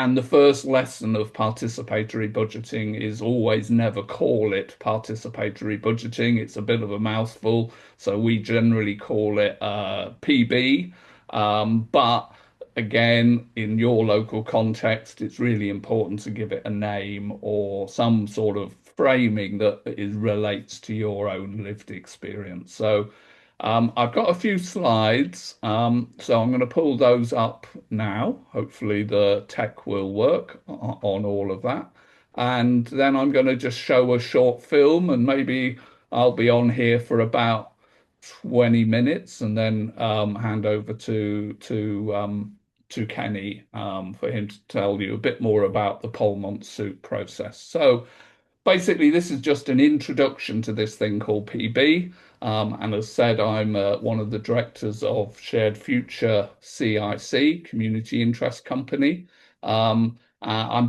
And the first lesson of participatory budgeting is always never call it participatory budgeting. It's a bit of a mouthful, so we generally call it PB. But again, in your local context, it's really important to give it a name or some sort of framing that is relates to your own lived experience. So I've got a few slides, so I'm going to pull those up now. Hopefully the tech will work on all of that. And then I'm going to just show a short film, and maybe I'll be on here for about 20 minutes and then hand over to Kenny for him to tell you a bit more about the Polmont soup process. So basically, this is just an introduction to this thing called PB. And as said, I'm one of the directors of Shared Future CIC, Community Interest Company. I'm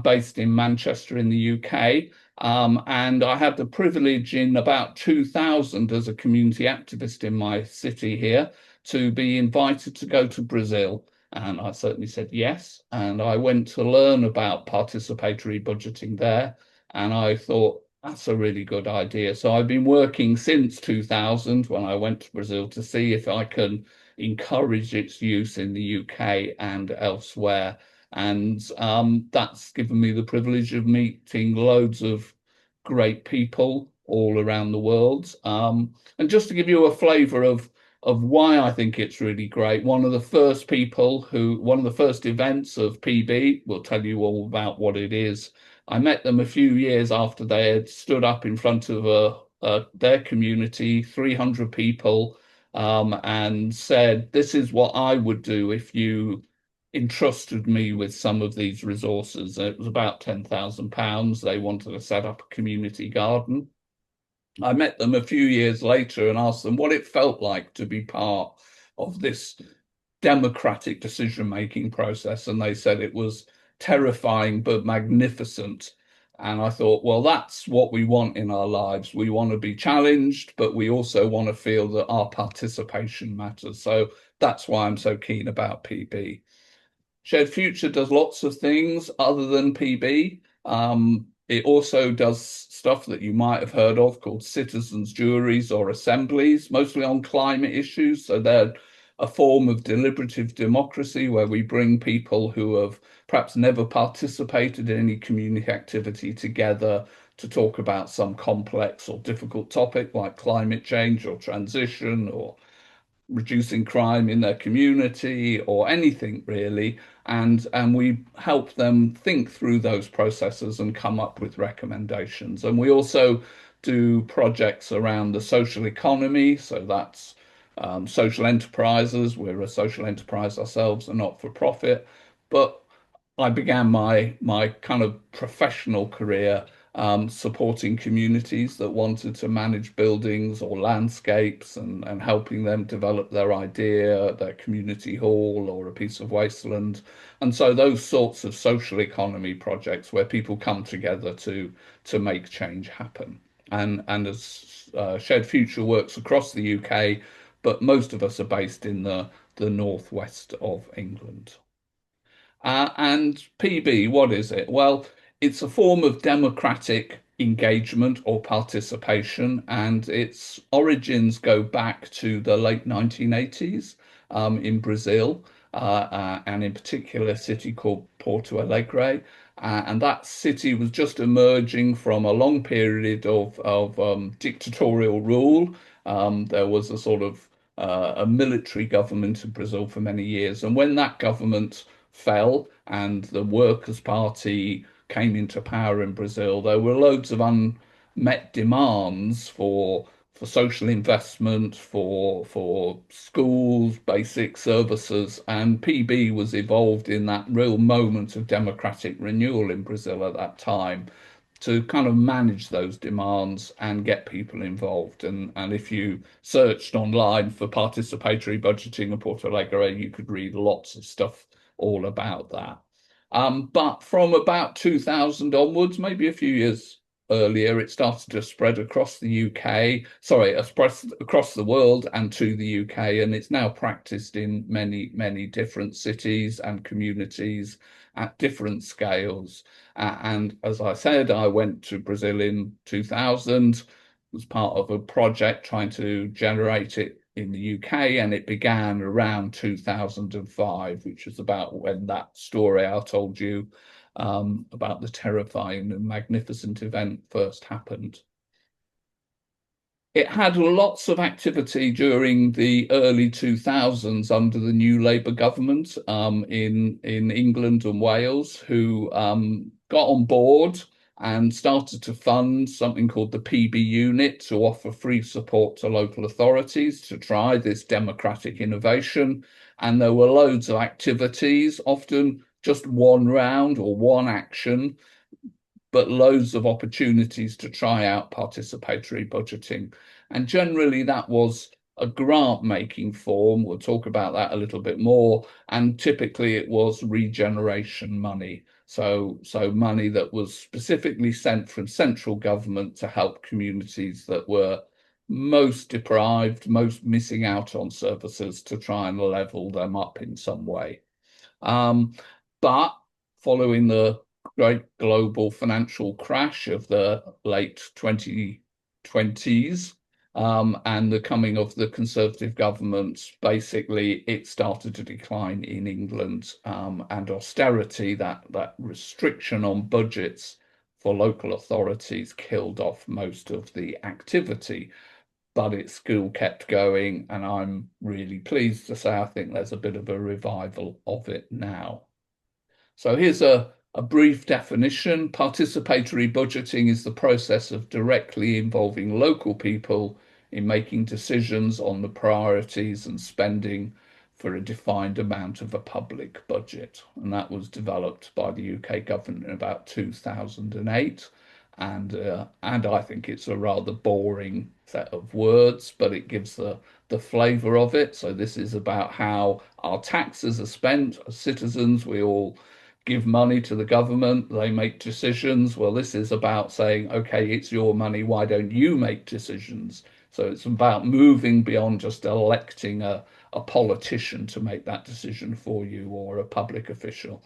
based in Manchester in the UK. And I had the privilege in about 2000 as a community activist in my city here to be invited to go to Brazil. And I certainly said yes. And I went to learn about participatory budgeting there. And I thought, that's a really good idea. So I've been working since 2000 when I went to Brazil to see if I can encourage its use in the UK and elsewhere. And that's given me the privilege of meeting loads of great people all around the world. And just to give you a flavour of why I think it's really great, one of the first events of PB, will tell you all about what it is. I met them a few years after they had stood up in front of their community, 300 people, and said, this is what I would do if you entrusted me with some of these resources. It was about £10,000. They wanted to set up a community garden. I met them a few years later and asked them what it felt like to be part of this democratic decision-making process. And they said it was terrifying but magnificent. And I thought, well, that's what we want in our lives. We want to be challenged, but we also want to feel that our participation matters. So that's why I'm so keen about PB. Shared Future does lots of things other than PB. It also does stuff that you might have heard of called citizens' juries or assemblies, mostly on climate issues. So they're a form of deliberative democracy where we bring people who have perhaps never participated in any community activity together to talk about some complex or difficult topic like climate change or transition or reducing crime in their community or anything really, and we help them think through those processes and come up with recommendations. And we also do projects around the social economy, so that's social enterprises. We're a social enterprise ourselves, a not-for-profit, but I began my kind of professional career supporting communities that wanted to manage buildings or landscapes and helping them develop their idea, their community hall or a piece of wasteland. And so those sorts of social economy projects where people come together to make change happen. And as Shared Future works across the UK, but most of us are based in the northwest of England. And PB, what is it? Well, it's a form of democratic engagement or participation, and its origins go back to the late 1980s in Brazil, and in particular a city called Porto Alegre. And that city was just emerging from a long period of dictatorial rule. There was a sort of a military government in Brazil for many years. And when that government fell and the Workers' Party came into power in Brazil, there were loads of unmet demands for social investment, for schools, basic services, and PB was evolved in that real moment of democratic renewal in Brazil at that time to kind of manage those demands and get people involved. And if you searched online for participatory budgeting in Porto Alegre, you could read lots of stuff all about that. But from about 2000 onwards, maybe a few years earlier, it started to spread across the UK, sorry, across the world and to the UK, and it's now practiced in many, many different cities and communities at different scales. And as I said, I went to Brazil in 2000, was part of a project trying to generate it in the UK, and it began around 2005, which was about when that story I told you about the terrifying and magnificent event first happened. It had lots of activity during the early 2000s under the new Labour government in England and Wales, who got on board and started to fund something called the PB unit to offer free support to local authorities to try this democratic innovation. And there were loads of activities, often just one round or one action, but loads of opportunities to try out participatory budgeting. And generally that was a grant making form. We'll talk about that a little bit more. And typically it was regeneration money. So money that was specifically sent from central government to help communities that were most deprived, most missing out on services to try and level them up in some way. But following the great global financial crash of the late 2020s and the coming of the Conservative governments, basically it started to decline in England, and austerity, that restriction on budgets for local authorities, killed off most of the activity. But it still kept going, and I'm really pleased to say I think there's a bit of a revival of it now. So here's a brief definition. Participatory budgeting is the process of directly involving local people in making decisions on the priorities and spending for a defined amount of a public budget. And that was developed by the UK government in about 2008. And I think it's a rather boring set of words, but it gives the flavour of it. So this is about how our taxes are spent as citizens. We all give money to the government, they make decisions. Well, this is about saying, okay, it's your money, why don't you make decisions? So it's about moving beyond just electing a politician to make that decision for you or a public official.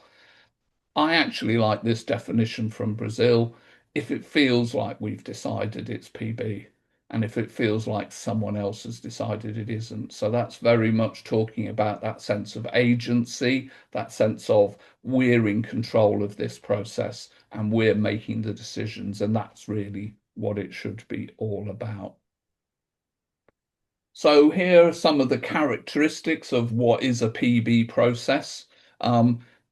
I actually like this definition from Brazil. If it feels like we've decided it's PB, and if it feels like someone else has decided it isn't. So that's very much talking about that sense of agency, that sense of we're in control of this process and we're making the decisions. And that's really what it should be all about. So here are some of the characteristics of what is a PB process.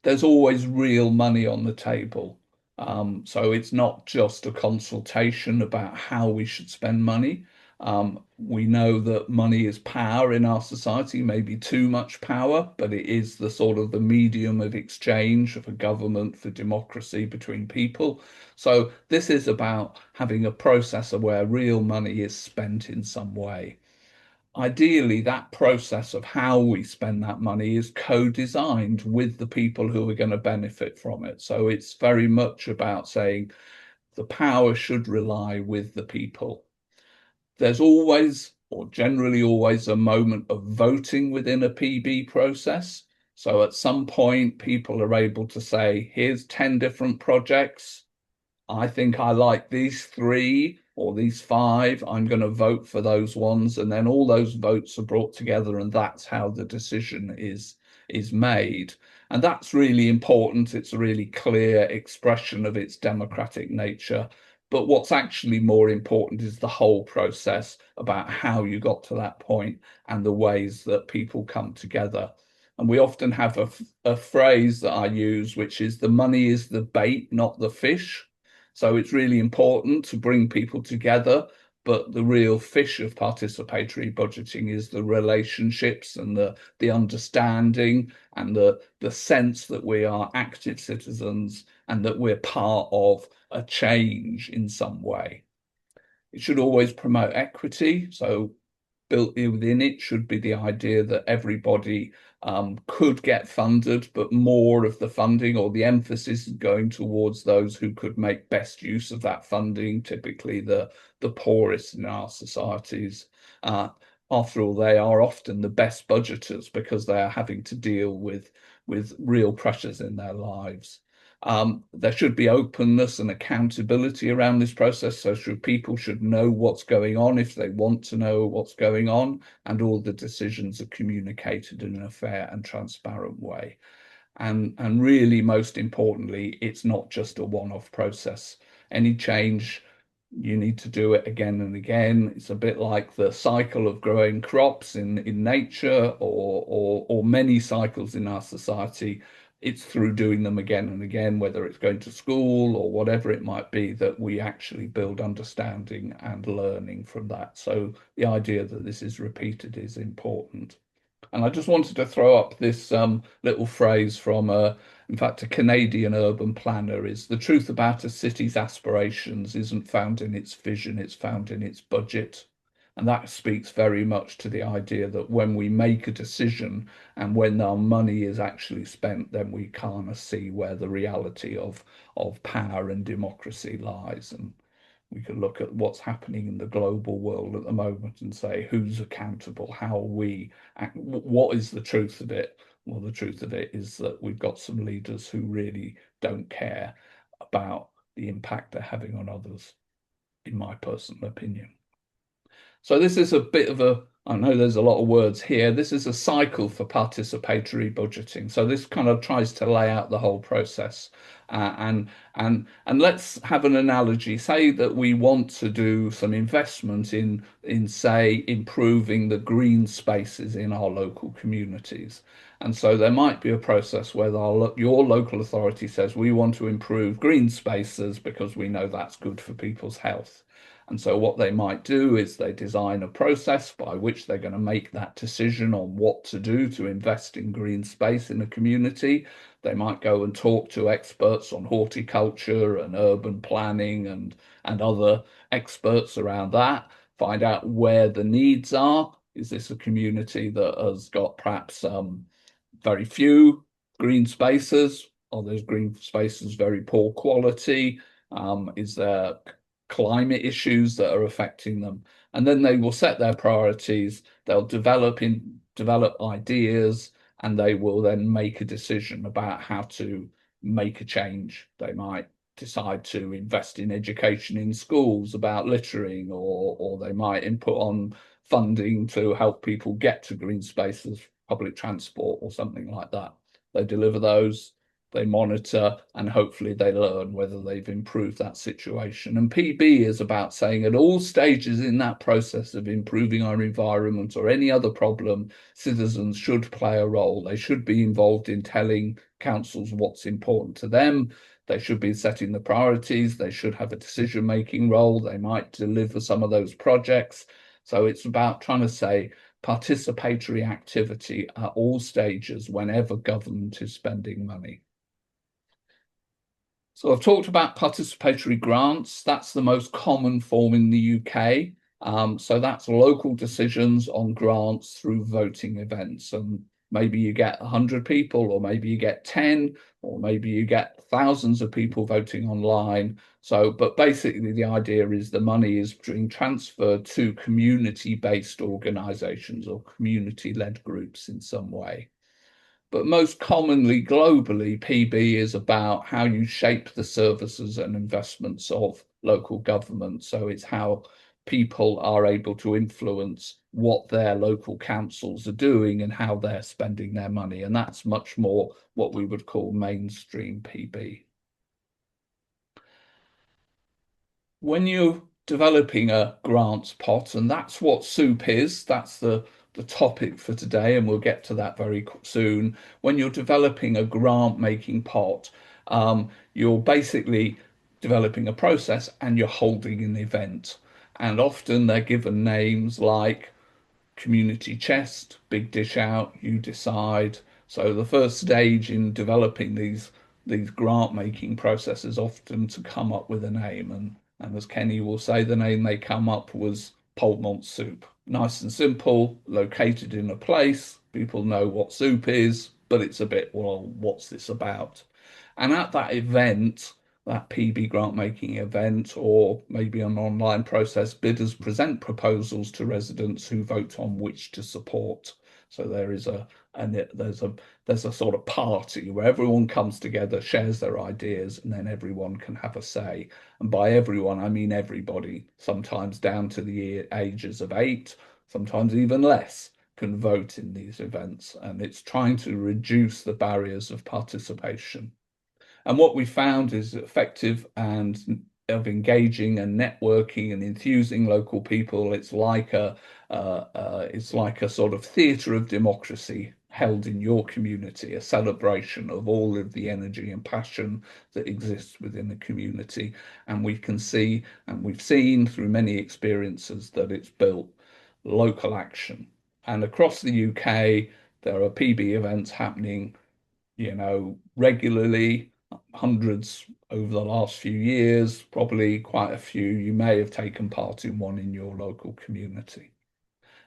There's always real money on the table. So it's not just a consultation about how we should spend money. We know that money is power in our society, maybe too much power, but it is the sort of the medium of exchange for government, for democracy between people. So this is about having a process where real money is spent in some way. Ideally, that process of how we spend that money is co-designed with the people who are going to benefit from it. So it's very much about saying the power should rely with the people. There's always, or generally always, a moment of voting within a PB process. So at some point, people are able to say, here's 10 different projects. I think I like these 3 or these 5. I'm going to vote for those ones. And then all those votes are brought together, and that's how the decision is made. And that's really important. It's a really clear expression of its democratic nature. But what's actually more important is the whole process about how you got to that point and the ways that people come together. And we often have a phrase that I use, which is the money is the bait, not the fish. So it's really important to bring people together, but the real fish of participatory budgeting is the relationships and the understanding and the sense that we are active citizens and that we're part of a change in some way. It should always promote equity. So built within it should be the idea that everybody could get funded, but more of the funding or the emphasis is going towards those who could make best use of that funding, typically the poorest in our societies. After all, they are often the best budgeters because they are having to deal with real pressures in their lives. There should be openness and accountability around this process. So people should know what's going on if they want to know what's going on, and all the decisions are communicated in a fair and transparent way. And really, most importantly, it's not just a one-off process. Any change, you need to do it again and again. It's a bit like the cycle of growing crops in nature or many cycles in our society. It's through doing them again and again, whether it's going to school or whatever it might be, that we actually build understanding and learning from that. So the idea that this is repeated is important. And I just wanted to throw up this little phrase from, in fact, a Canadian urban planner: is the truth about a city's aspirations isn't found in its vision, it's found in its budget. And that speaks very much to the idea that when we make a decision and when our money is actually spent, then we kind of see where the reality of power and democracy lies. And we could look at what's happening in the global world at the moment and say, who's accountable? How are we? What is the truth of it? Well, the truth of it is that we've got some leaders who really don't care about the impact they're having on others, in my personal opinion. So this is a bit of a, I know there's a lot of words here. This is a cycle for participatory budgeting. So this kind of tries to lay out the whole process. And let's have an analogy. Say that we want to do some investment in say improving the green spaces in our local communities. And so there might be a process where your local authority says we want to improve green spaces because we know that's good for people's health. And so what they might do is they design a process by which they're going to make that decision on what to do to invest in green space in a community. They might go and talk to experts on horticulture and urban planning and other experts around that, find out where the needs are. Is this a community that has got perhaps very few green spaces? Are those green spaces very poor quality? Is there climate issues that are affecting them? And then they will set their priorities, they'll develop ideas, and they will then make a decision about how to make a change. They might decide to invest in education in schools about littering, or they might input on funding to help people get to green spaces, public transport or something like that. They deliver those, they monitor, and hopefully they learn whether they've improved that situation. And PB is about saying at all stages in that process of improving our environment or any other problem, citizens should play a role. They should be involved in telling councils what's important to them. They should be setting the priorities. They should have a decision-making role. They might deliver some of those projects. So it's about trying to say participatory activity at all stages whenever government is spending money. So I've talked about participatory grants. That's the most common form in the UK. So that's local decisions on grants through voting events. And maybe you get 100 people, or maybe you get 10, or maybe you get thousands of people voting online. So, but basically the idea is the money is being transferred to community-based organizations or community-led groups in some way. But most commonly globally, PB is about how you shape the services and investments of local government. So it's how people are able to influence what their local councils are doing and how they're spending their money. And that's much more what we would call mainstream PB. When you're developing a grants pot, and that's what SOUP is, that's the topic for today, and we'll get to that very soon. When you're developing a grant making pot, you're basically developing a process and you're holding an event. And often they're given names like community chest, big dish out, you decide. So the first stage in developing these grant making processes often to come up with a name. And as Kenny will say, the name they come up was Polmont Soup. nice and simple, located in a place. People know what soup is, but it's a bit, well, what's this about? And at that event, that PB grant making event, or maybe an online process, bidders present proposals to residents who vote on which to support. So there is there's a sort of party where everyone comes together, shares their ideas, and then everyone can have a say. And by everyone, I mean everybody, sometimes down to the ages of 8, sometimes even less, can vote in these events. And it's trying to reduce the barriers of participation. And what we found is effective and of engaging and networking and enthusing local people. It's like a sort of theatre of democracy held in your community, a celebration of all of the energy and passion that exists within the community. And we can see, and we've seen through many experiences, that it's built local action. And across the UK, there are PB events happening, regularly, hundreds over the last few years, probably quite a few. You may have taken part in one in your local community.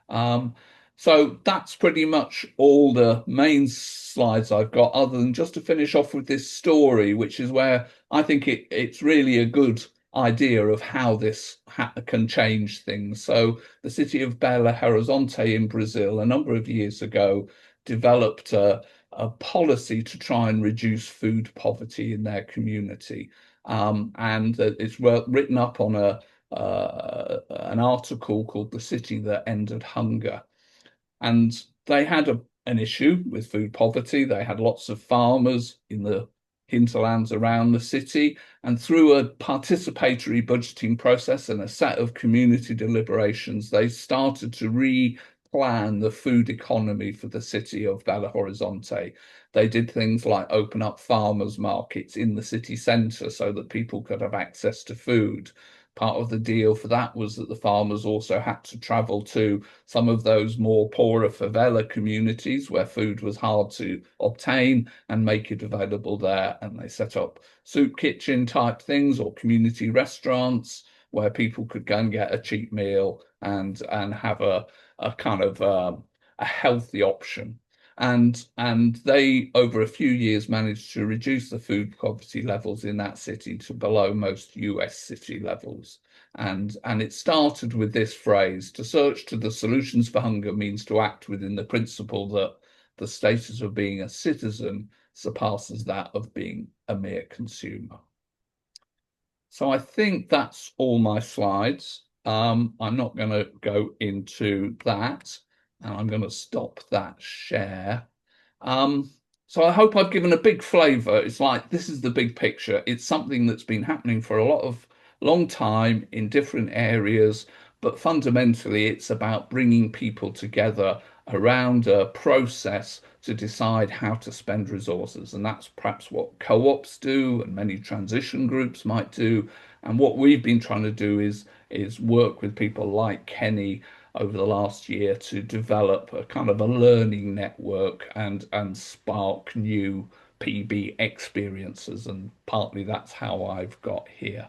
Um, so that's pretty much all the main slides I've got, other than just to finish off with this story, which is where I think it's really a good idea of how this can change things. So the city of Belo Horizonte in Brazil, a number of years ago, developed a policy to try and reduce food poverty in their community. And it's written up on an article called "The City That Ended Hunger." And they had an issue with food poverty. They had lots of farmers in the hinterlands around the city. And through a participatory budgeting process and a set of community deliberations, they started to replan the food economy for the city of Belo Horizonte. They did things like open up farmers markets in the city centre so that people could have access to food. Part of the deal for that was that the farmers also had to travel to some of those more poorer favela communities where food was hard to obtain and make it available there. And they set up soup kitchen type things or community restaurants where people could go and get a cheap meal and have a kind of a healthy option. And they, over a few years, managed to reduce the food poverty levels in that city to below most US city levels. And it started with this phrase: to search to the solutions for hunger means to act within the principle that the status of being a citizen surpasses that of being a mere consumer. So I think that's all my slides. I'm not going to go into that, and I'm going to stop that share. So I hope I've given a big flavour. It's like, this is the big picture. It's something that's been happening for a long time in different areas, but fundamentally it's about bringing people together around a process to decide how to spend resources. And that's perhaps what co-ops do and many transition groups might do. And what we've been trying to do is work with people like Kenny over the last year to develop a kind of a learning network and spark new PB experiences. And partly that's how I've got here.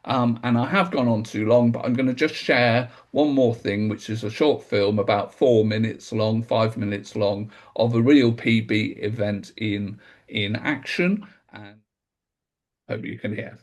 And I have gone on too long, but I'm going to just share one more thing, which is a short film about 4 minutes long, 5 minutes long, of a real PB event in action. And hope you can hear.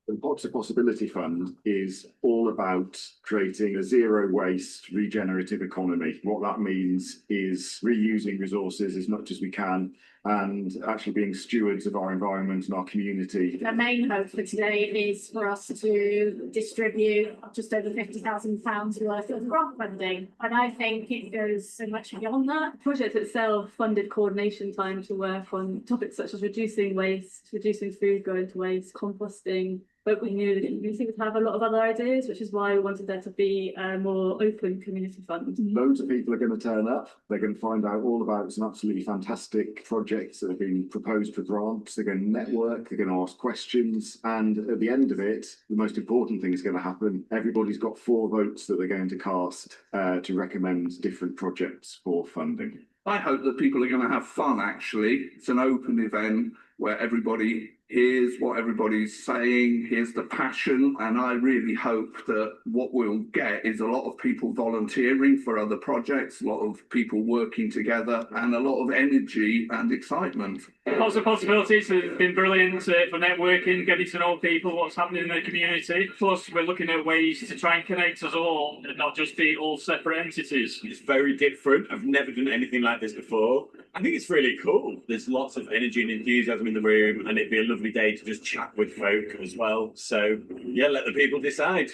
The Possibility Fund is all about creating a zero waste regenerative economy. What that means is reusing resources as much as we can and actually being stewards of our environment and our community. The main hope for today is for us to distribute just over £50,000 worth of grant funding. And I think it goes so much beyond that. The project itself funded coordination time to work on topics such as reducing waste, reducing food going to waste, composting. But we knew the community would have a lot of other ideas, which is why we wanted there to be a more open community fund. Loads of people are going to turn up. They're going to find out all about some absolutely fantastic projects that have been proposed for grants. They're going to network, they're going to ask questions. And at the end of it, the most important thing is going to happen. Everybody's got 4 votes that they're going to cast to recommend different projects for funding. I hope that people are going to have fun, actually. It's an open event where everybody here's what everybody's saying, here's the passion, and I really hope that what we'll get is a lot of people volunteering for other projects, a lot of people working together, and a lot of energy and excitement. Lots of possibilities. It's been brilliant for networking, getting to know people, what's happening in the community. Plus, we're looking at ways to try and connect us all and not just be all separate entities. It's very different. I've never done anything like this before. I think it's really cool. There's lots of energy and enthusiasm in the room, and it'd be a lovely day to just chat with folk as well. So, yeah, let the people decide.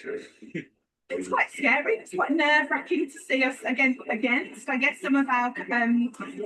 It's quite scary. It's quite nerve-wracking to see us against, I guess, some of our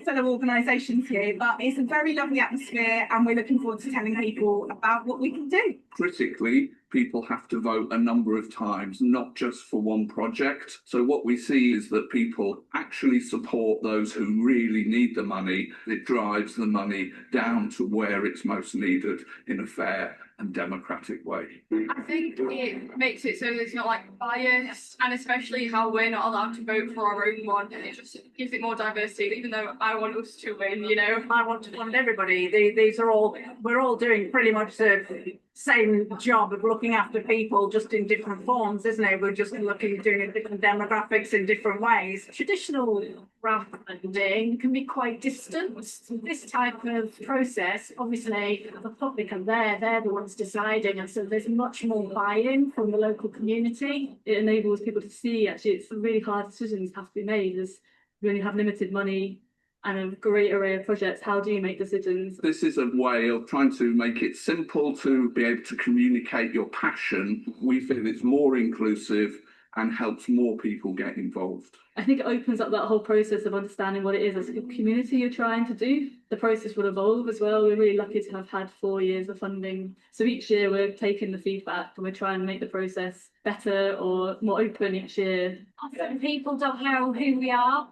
fellow organisations here. But it's a very lovely atmosphere, and we're looking forward to telling people about what we can do. Critically, people have to vote a number of times, not just for one project. So what we see is that people actually support those who really need the money. It drives the money down to where it's most needed in a fair and democratic way. I think it makes it so it's not like biased, and especially how we're not allowed to vote for our own one. It just gives it more diversity, even though I want us to win, you know. I want to fund everybody. These are all, we're all doing pretty much the same job of looking after people, just in different forms, isn't it? We're just doing it different demographics in different ways. Traditional grant funding can be quite distant. This type of process, obviously, the public are there, they're the ones deciding, and so there's much more buy-in from the local community. It enables people to see, actually, it's really hard decisions have to be made as we only have limited money and a great array of projects. How do you make decisions? This is a way of trying to make it simple to be able to communicate your passion. We feel it's more inclusive and helps more people get involved. I think it opens up that whole process of understanding what it is as a community you're trying to do. The process will evolve as well. We're really lucky to have had 4 years of funding. So each year we're taking the feedback and we're trying to make the process better or more open each year. Often people don't know who we are.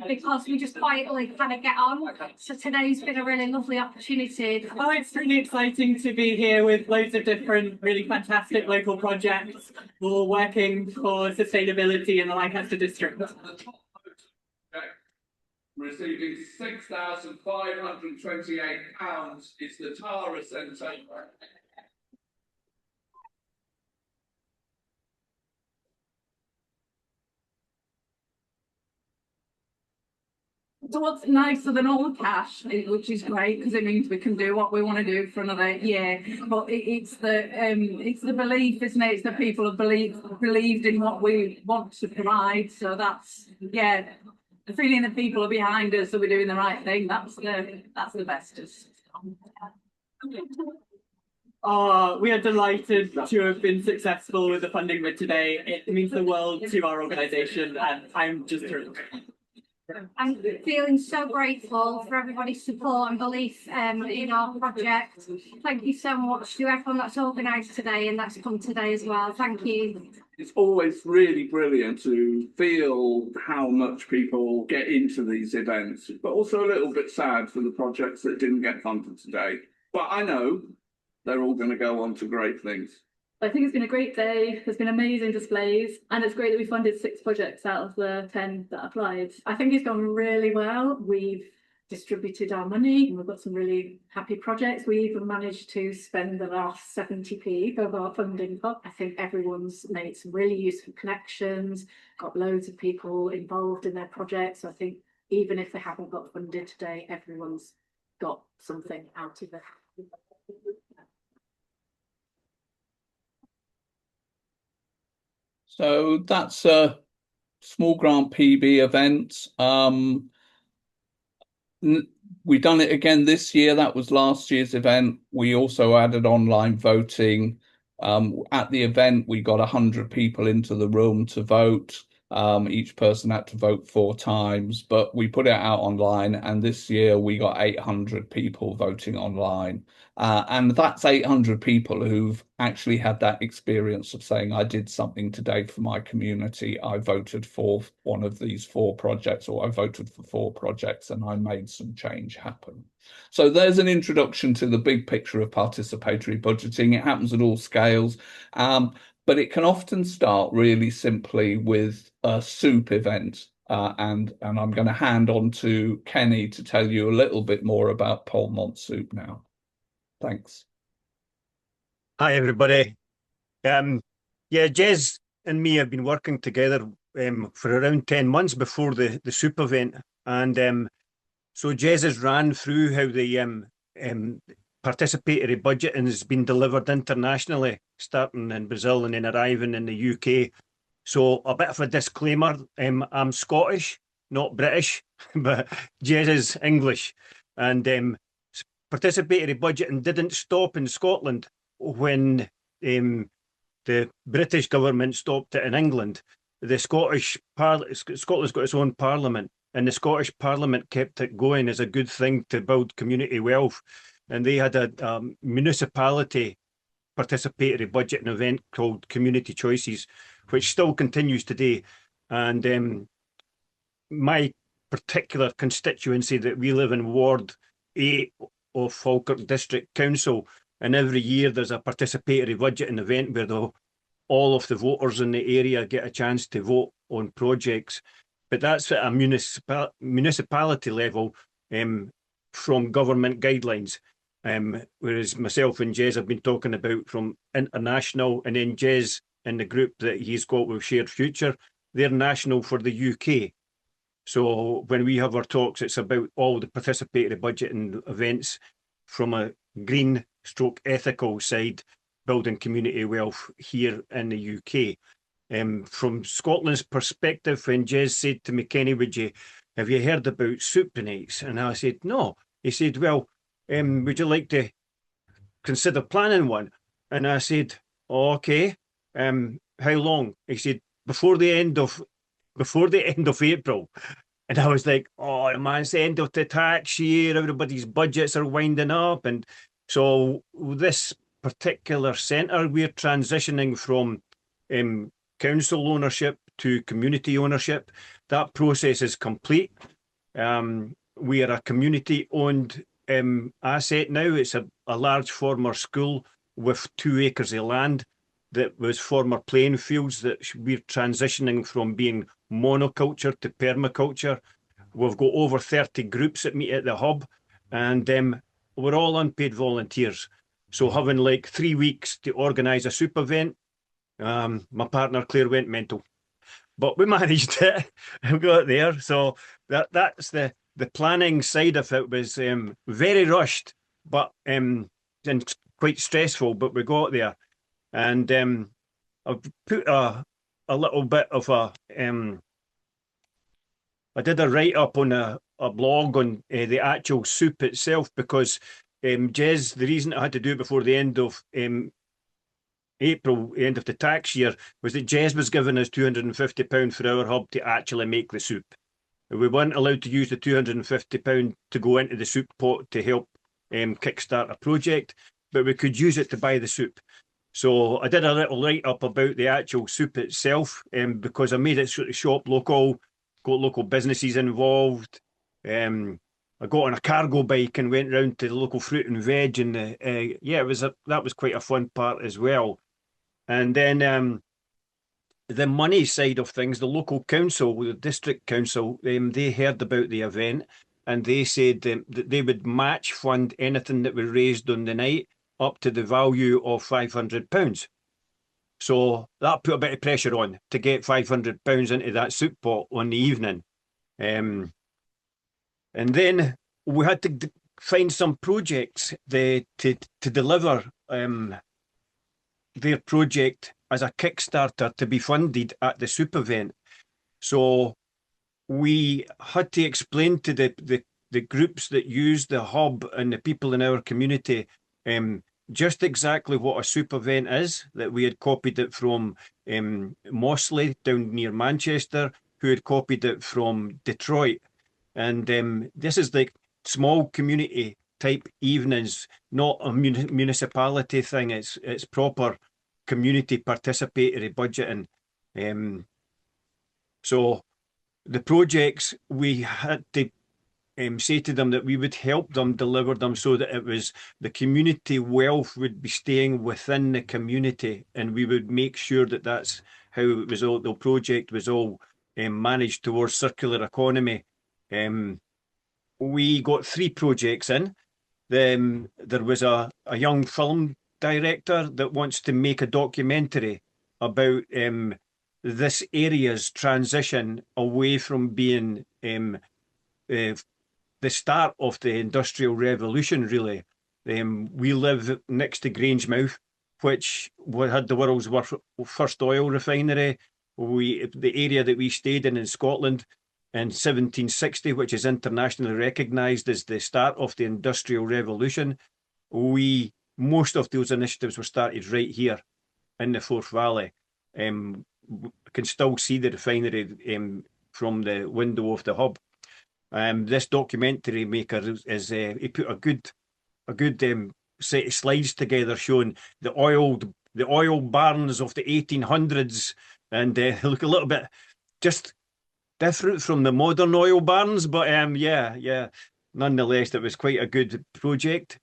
Because we just quietly kind of get on. So today's been a really lovely opportunity. Oh, it's really exciting to be here with loads of different really fantastic local projects, all working for sustainability in the Lancaster district. Receiving £6,528 is the Tara Centre. So what's nicer than all cash, which is great because it means we can do what we want to do for another year. But it's the belief, isn't it? It's the people who believed in what we want to provide. So that's, yeah, the feeling that people are behind us, that we're doing the right thing. That's the best. Oh, we are delighted to have been successful with the funding bid today. It means the world to our organisation, and I'm just thrilled. I'm feeling so grateful for everybody's support and belief in our project. Thank you so much to everyone that's organised today and that's come today as well. Thank you. It's always really brilliant to feel how much people get into these events, but also a little bit sad for the projects that didn't get funded today. But I know they're all going to go on to great things. I think it's been a great day. There's been amazing displays, and it's great that we funded 6 projects out of the 10 that applied. I think it's gone really well. We've distributed our money and we've got some really happy projects. We even managed to spend the last 70p of our funding pot. I think everyone's made some really useful connections, got loads of people involved in their projects. So I think even if they haven't got funded today, everyone's got something out of it. So that's a small grant PB event. We've done it again this year. That was last year's event. We also added online voting. At the event, we got 100 people into the room to vote. Each person had to vote 4 times, but we put it out online, and this year we got 800 people voting online. And that's 800 people who've actually had that experience of saying, I did something today for my community. I voted for one of these 4 projects, or I voted for 4 projects and I made some change happen. So there's an introduction to the big picture of participatory budgeting. It happens at all scales. But it can often start really simply with a soup event. And I'm going to hand on to Kenny to tell you a little bit more about Polmont soup now. Thanks. Hi, everybody. Yeah, Jez and me have been working together for around 10 months before the soup event. And so Jez has ran through how the participatory budgeting has been delivered internationally, starting in Brazil and then arriving in the UK. So a bit of a disclaimer, I'm Scottish, not British, but Jez is English. And participatory budgeting didn't stop in Scotland when the British government stopped it in England. The Scotland's got its own parliament, and the Scottish Parliament kept it going as a good thing to build community wealth. And they had a municipality participatory budgeting event called Community Choices, which still continues today. And my particular constituency that we live in, Ward 8 of Falkirk District Council, and every year there's a participatory budgeting event where all of the voters in the area get a chance to vote on projects. But that's at a municipality level from government guidelines. Whereas myself and Jez have been talking about from international, and then Jez and the group that he's got with Shared Future, they're national for the UK. So when we have our talks, it's about all the participatory budgeting events from a green stroke ethical side, building community wealth here in the UK. From Scotland's perspective, when Jez said to me, Kenny, have you heard about soup nights? And I said, no. He said, well, would you like to consider planning one? And I said, oh, okay. How long? He said, before the end of April. And I was like, oh man, it's the end of the tax year, everybody's budgets are winding up. And so this particular centre, we're transitioning from council ownership to community ownership. That process is complete. We are a community-owned asset now. It's a large former school with 2 acres of land that was former playing fields that we're transitioning from being monoculture to permaculture. We've got over 30 groups that meet at the hub, and we're all unpaid volunteers. So having like 3 weeks to organise a soup event, my partner Claire went mental. But we managed it and got there. So that's the planning side of it was very rushed, but and quite stressful, but we got there. And I've put a little bit of I did a write-up on a blog on the actual soup itself, because Jez, the reason I had to do it before the end of April, the end of the tax year, was that Jez was giving us £250 for our hub to actually make the soup. We weren't allowed to use the £250 to go into the soup pot to help kickstart a project, but we could use it to buy the soup. So I did a little write-up about the actual soup itself, because I made it sort of shop local, got local businesses involved. I got on a cargo bike and went round to the local fruit and veg, and that was quite a fun part as well. And then the money side of things, the local council, the district council, they heard about the event, and they said that they would match fund anything that was raised on the night up to the value of £500. So that put a bit of pressure on to get £500 into that soup pot on the evening. And then we had to find some projects to deliver their project as a Kickstarter to be funded at the soup event. So we had to explain to the groups that use the hub and the people in our community just exactly what a soup event is, that we had copied it from Mossley down near Manchester, who had copied it from Detroit. And this is like small community type evenings, not a municipality thing. It's proper community participatory budgeting. So the projects, we had to say to them that we would help them deliver them so that it was the community wealth would be staying within the community, and we would make sure that that's how it was all, the project was all managed towards circular economy. We got 3 projects in. There was a young film director that wants to make a documentary about this area's transition away from being the start of the Industrial Revolution, really. We live next to Grangemouth, which had the world's first oil refinery. The area that we stayed in Scotland in 1760, which is internationally recognised as the start of the Industrial Revolution. Most of those initiatives were started right here in the Forth Valley. You can still see the refinery from the window of the hub. This documentary maker he put a good set of slides together showing the oil barns of the 1800s, and look a little bit just different from the modern oil barns, but nonetheless, it was quite a good project.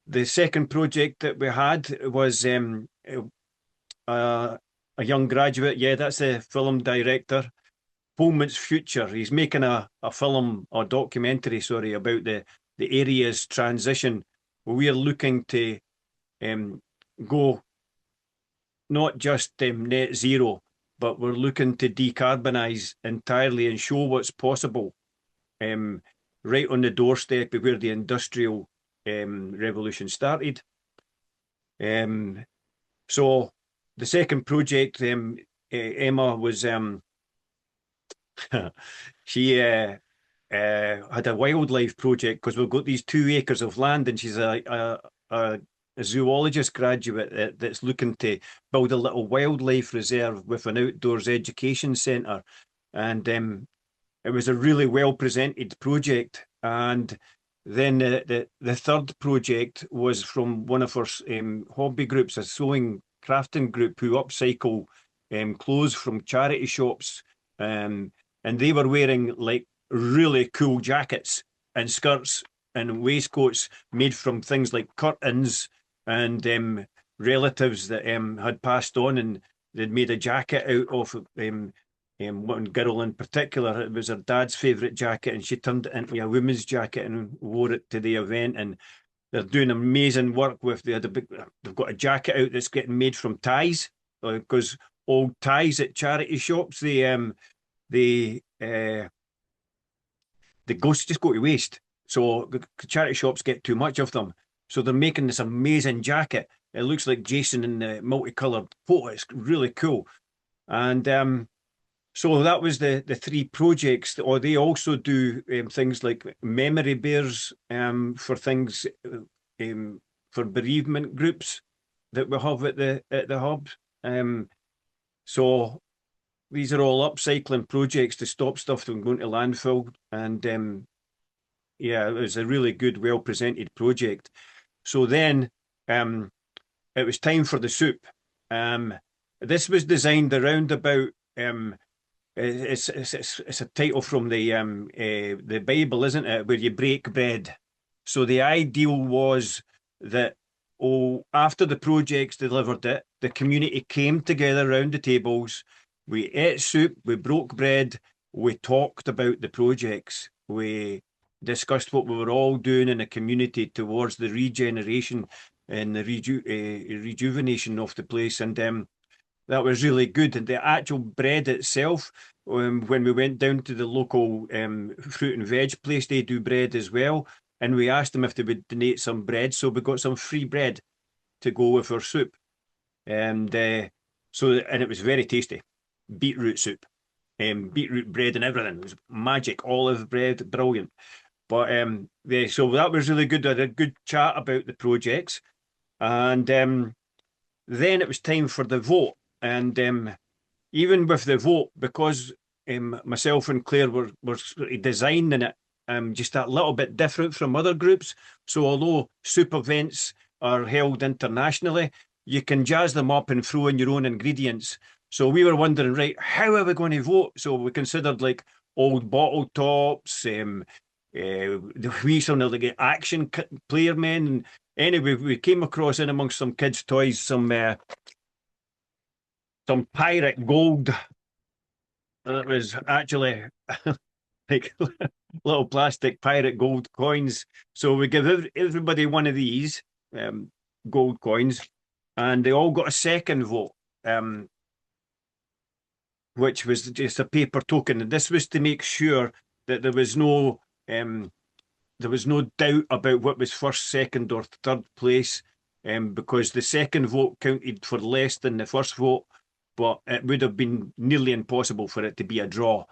The second project that we had was a young graduate. Yeah, that's a film director, Pullman's Future. He's making a documentary, about the area's transition. We're looking to go not just net zero, but we're looking to decarbonise entirely and show what's possible right on the doorstep of where the Industrial Revolution started. So the second project, Emma was she had a wildlife project, because we've got these 2 acres of land, and she's a zoologist graduate that's looking to build a little wildlife reserve with an outdoors education centre. And it was a really well presented project. And then the third project was from one of our hobby groups, a sewing crafting group, who upcycle clothes from charity shops. And they were wearing like really cool jackets and skirts and waistcoats made from things like curtains, and relatives that had passed on, and they'd made a jacket out of one girl in particular. It was her dad's favourite jacket, and she turned it into a women's jacket and wore it to the event. And they're doing amazing work with they've got a jacket out that's getting made from ties, because old ties at charity shops, they just go to waste. So the charity shops get too much of them. So they're making this amazing jacket. It looks like Jason in the multicoloured photo. It's really cool. And so that was the 3 projects. Or they also do things like memory bears for things for bereavement groups that we have at the hub. So these are all upcycling projects to stop stuff from going to landfill. And it was a really good, well presented project. So then it was time for the soup. This was designed around about it's a title from the Bible, isn't it? Where you break bread. So the ideal was that after the projects delivered it, the community came together around the tables. We ate soup, we broke bread, we talked about the projects, we discussed what we were all doing in the community towards the regeneration and the rejuvenation of the place. And that was really good. And the actual bread itself, when we went down to the local fruit and veg place, they do bread as well. And we asked them if they would donate some bread. So we got some free bread to go with our soup. And and it was very tasty. Beetroot soup, beetroot bread and everything. It was magic. Olive bread, brilliant. But so that was really good. I had a good chat about the projects. And then it was time for the vote. And even with the vote, because myself and Claire were designing it just that little bit different from other groups. So although soup events are held internationally, you can jazz them up and throw in your own ingredients. So we were wondering, right, how are we going to vote? So we considered like old bottle tops, we some of the action player men. And anyway, we came across in amongst some kids' toys some pirate gold. And it was actually like little plastic pirate gold coins. So we give everybody one of these. gold coins, and they all got a second vote, which was just a paper token. And this was to make sure that there was no doubt about what was first, second, or third place, because the second vote counted for less than the first vote, but it would have been nearly impossible for it to be a draw.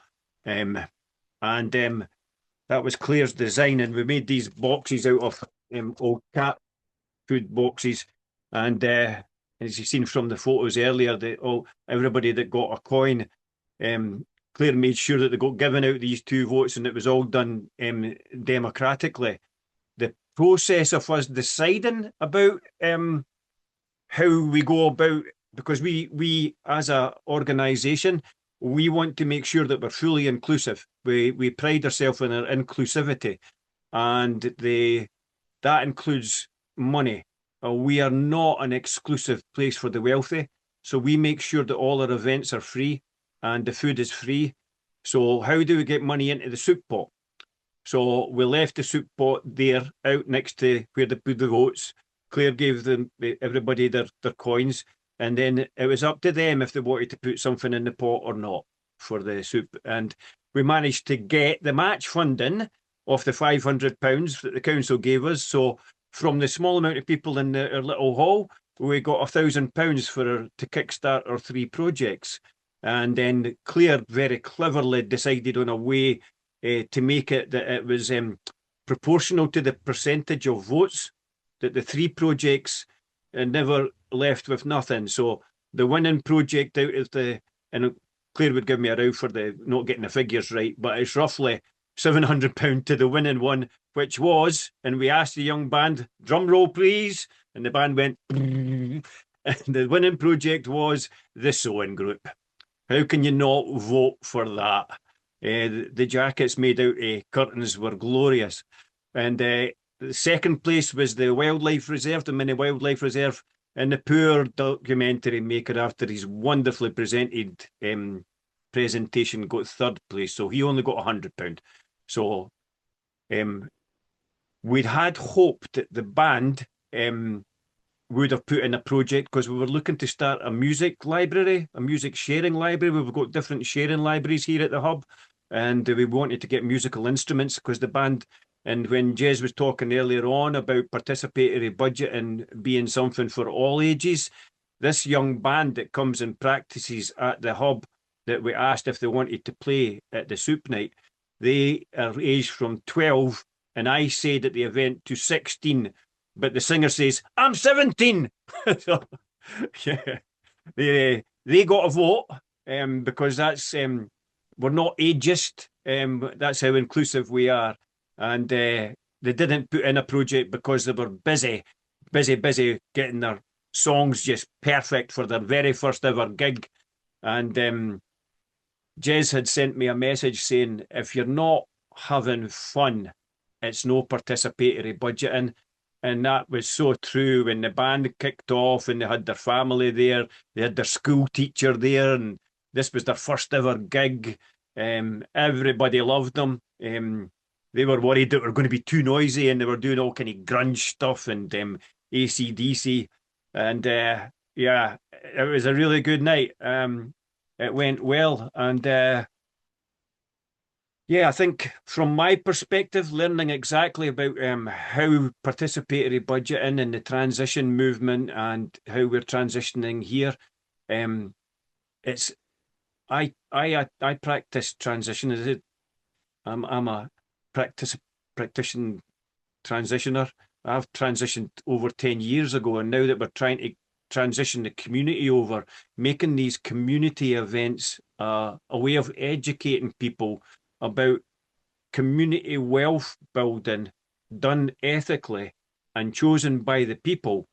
And that was Claire's design, and we made these boxes out of old cat food boxes. And as you've seen from the photos earlier, everybody that got a coin, Claire made sure that they got given out these 2 votes, and it was all done democratically. The process of us deciding about how we go about, because we as a organisation, we want to make sure that we're fully inclusive. We pride ourselves in our inclusivity, and that includes money. We are not an exclusive place for the wealthy, so we make sure that all our events are free and the food is free. So how do we get money into the soup pot? So we left the soup pot there out next to where they put the votes. Claire gave everybody their coins, and then it was up to them if they wanted to put something in the pot or not for the soup. And we managed to get the match funding of the £500 that the council gave us. So from the small amount of people in our little hall, we got £1,000 to kickstart our 3 projects. And then Claire very cleverly decided on a way to make it that it was proportional to the percentage of votes, that the 3 projects never left with nothing. So the winning project out of and Claire would give me a row for the not getting the figures right, but it's roughly £700 to the winning one, which was, and we asked the young band, drum roll please, and the band went, and the winning project was the sewing group. How can you not vote for that? The jackets made out of curtains were glorious. And the second place was the Wildlife Reserve, the Mini Wildlife Reserve, and the poor documentary maker, after his wonderfully presented presentation, got third place. So he only got £100. So we'd had hoped that the band would have put in a project, because we were looking to start a music library, a music sharing library. We've got different sharing libraries here at the hub, and we wanted to get musical instruments because the band, and when Jez was talking earlier on about participatory budgeting being something for all ages, this young band that comes and practices at the hub, that we asked if they wanted to play at the soup night, they are aged from 12, and I said at the event to 16, but the singer says, I'm 17. So, yeah, they got a vote because that's, we're not ageist. That's how inclusive we are. And they didn't put in a project because they were busy getting their songs just perfect for their very first ever gig. And Jez had sent me a message saying, if you're not having fun, it's no participatory budgeting. And that was so true. When the band kicked off and they had their family there, they had their school teacher there, and this was their first ever gig. Everybody loved them. They were worried that we were going to be too noisy, and they were doing all kind of grunge stuff and AC/DC. And yeah, it was a really good night. It went well. And yeah, I think from my perspective, learning exactly about how participatory budgeting and the transition movement and how we're transitioning here, it's I practice transition. I'm a practitioner transitioner. I've transitioned over 10 years ago, and now that we're trying to transition the community over, making these community events a way of educating people about community wealth building done ethically and chosen by the people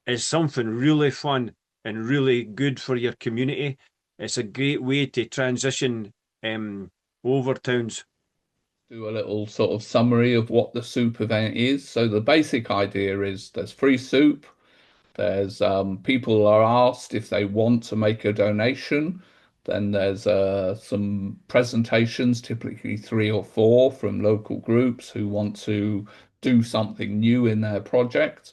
is something really fun and really good for your community. It's a great way to transition over towns. Do a little sort of summary of what the soup event is. So the basic idea is there's free soup. There's people are asked if they want to make a donation. Then there's some presentations, typically 3 or 4 from local groups who want to do something new in their project.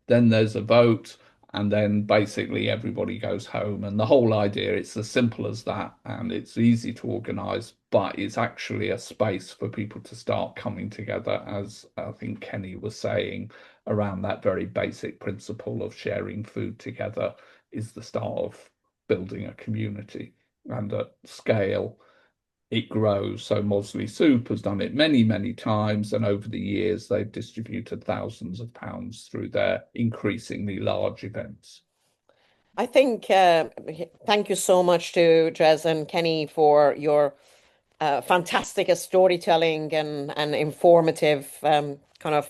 then there's a vote, and then basically everybody goes home. And the whole idea, it's as simple as that, and it's easy to organise, but it's actually a space for people to start coming together, as I think Kenny was saying, around that very basic principle of sharing food together is the start of building a community. And at scale, it grows. So Mosley Soup has done it many, many times, and over the years they've distributed thousands of pounds through their increasingly large events. I think thank you so much to Jez and Kenny for your fantastic storytelling and informative kind of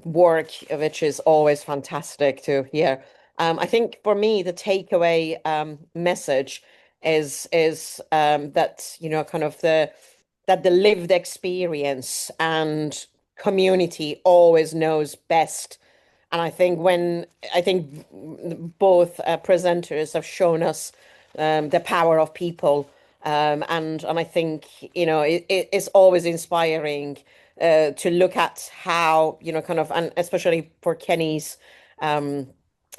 work, which is always fantastic to hear. I think for me, the takeaway message is that, you know, kind of that the lived experience and community always knows best. And I think both presenters have shown us the power of people. And I think, you know, it's always inspiring to look at how, you know, kind of, and especially for Kenny's,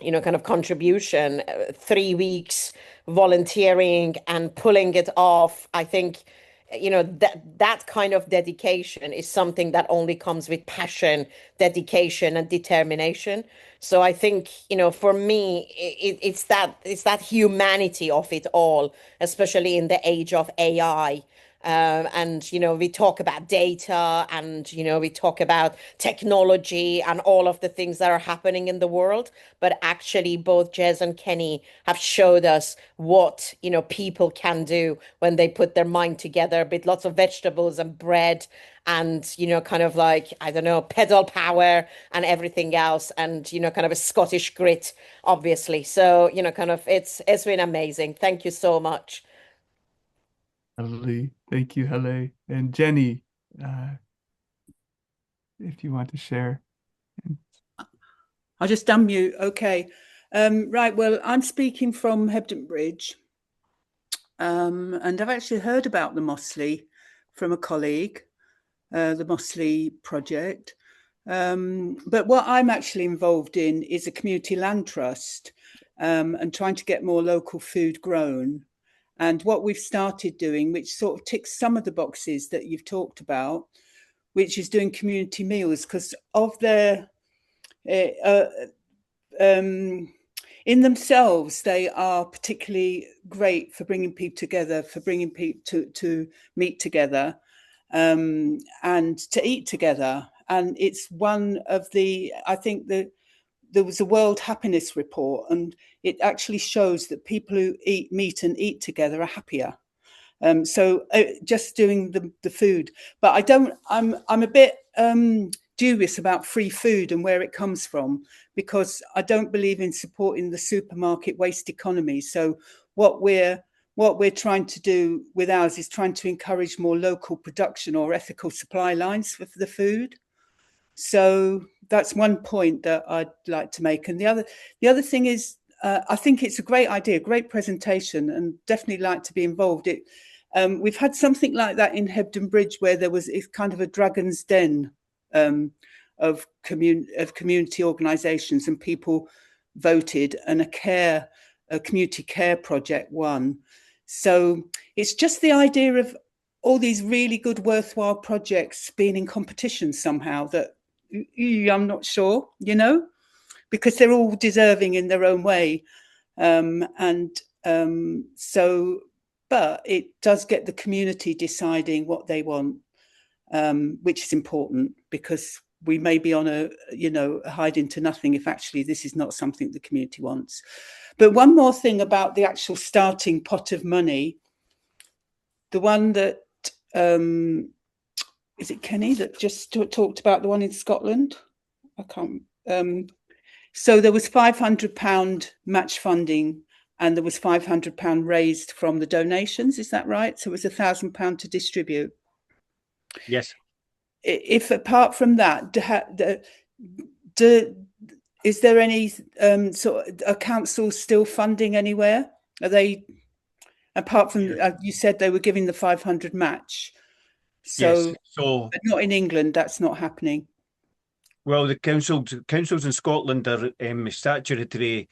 you know, kind of contribution, 3 weeks volunteering and pulling it off. I think, you know, that kind of dedication is something that only comes with passion, dedication, and determination. So I think, you know, for me, it's that humanity of it all, especially in the age of AI. And, you know, we talk about data and, you know, we talk about technology and all of the things that are happening in the world. But actually, both Jez and Kenny have showed us what, you know, people can do when they put their mind together with lots of vegetables and bread and, you know, kind of like, I don't know, pedal power and everything else. And, you know, kind of a Scottish grit, obviously. So, you know, kind of it's been amazing. Thank you so much. Lovely. Thank you, Hele. And Jenny, if you want to share. I'll just unmute. Okay. Right. Well, I'm speaking from Hebden Bridge. And I've actually heard about the Mosley from a colleague, the Mosley project. But what I'm actually involved in is a community land trust and trying to get more local food grown. And what we've started doing, which sort of ticks some of the boxes that you've talked about, which is doing community meals, because of their, in themselves, they are particularly great for bringing people together, for bringing people to meet together and to eat together. And it's one of the, I think that there was a World Happiness Report, and it actually shows that people who eat meat and eat together are happier. So just doing the food, but I'm a bit dubious about free food and where it comes from, because I don't believe in supporting the supermarket waste economy. So what we're trying to do with ours is trying to encourage more local production or ethical supply lines for the food. So that's one point that I'd like to make. And the other thing is, I think it's a great idea, great presentation, and definitely like to be involved. We've had something like that in Hebden Bridge, where there was kind of a dragon's den of community organisations, and people voted, and a community care project won. So it's just the idea of all these really good, worthwhile projects being in competition somehow that I'm not sure, you know, because they're all deserving in their own way. But it does get the community deciding what they want, which is important, because we may be on a hide into nothing if actually this is not something the community wants. But one more thing about the actual starting pot of money, the one that, is it Kenny that just talked about the one in Scotland? I can't. So there was £500 match funding, and there was £500 raised from the donations. Is that right? So it was £1,000 to distribute. Yes. If apart from that, is there any are councils still funding anywhere? Are they, apart from you said they were giving the 500 match? So, yes. So but not in England. That's not happening. Well, the councils in Scotland are statutory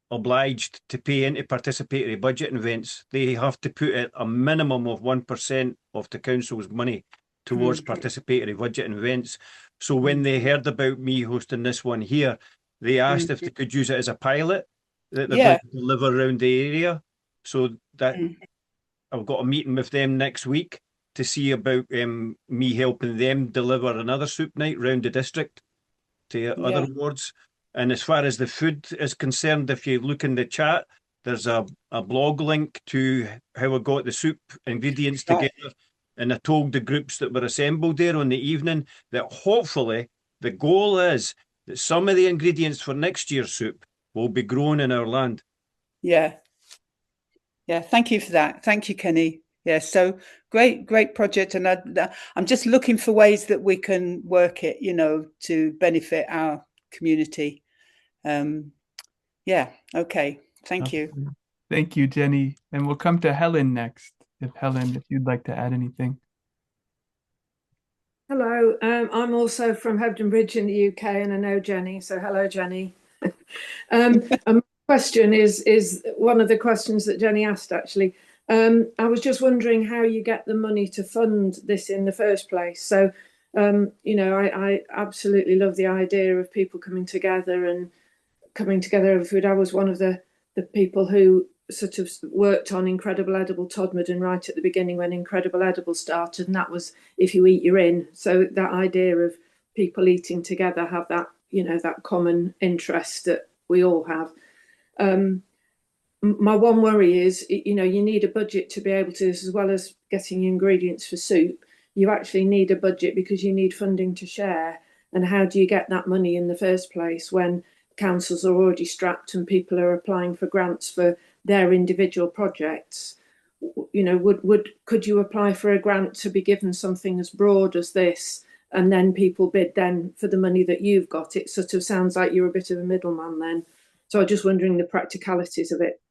obliged to pay into participatory budgeting events. They have to put a minimum of 1% of the council's money towards participatory budgeting events. So when they heard about me hosting this one here, they asked if they could use it as a pilot that they'd like to deliver around the area. So that I've got a meeting with them next week to see about me helping them deliver another soup night round the district to other wards. And as far as the food is concerned, if you look in the chat, there's a blog link to how I got the soup ingredients together. And I told the groups that were assembled there on the evening that hopefully the goal is that some of the ingredients for next year's soup will be grown in our land. Yeah. Yeah, thank you for that. Thank you, Kenny. Yeah, so great project. And I'm just looking for ways that we can work it, you know, to benefit our community. Yeah, okay. Thank you. Thank you, Jenny. And we'll come to Helen next. If you'd like to add anything. Hello, I'm also from Hebden Bridge in the UK, and I know Jenny, so hello, Jenny. And my question is one of the questions that Jenny asked, actually. I was just wondering how you get the money to fund this in the first place. So, you know, I absolutely love the idea of people coming together over food. I was one of the people who sort of worked on Incredible Edible Todmorden right at the beginning when Incredible Edible started, and that was if you eat, you're in. So that idea of people eating together, have that, you know, that common interest that we all have. My one worry is, you know, you need a budget to be able to, as well as getting ingredients for soup, you actually need a budget because you need funding to share. And how do you get that money in the first place when councils are already strapped and people are applying for grants for their individual projects? You know, could you apply for a grant to be given something as broad as this, and then people bid then for the money that you've got? It sort of sounds like you're a bit of a middleman then. So I'm just wondering the practicalities of it.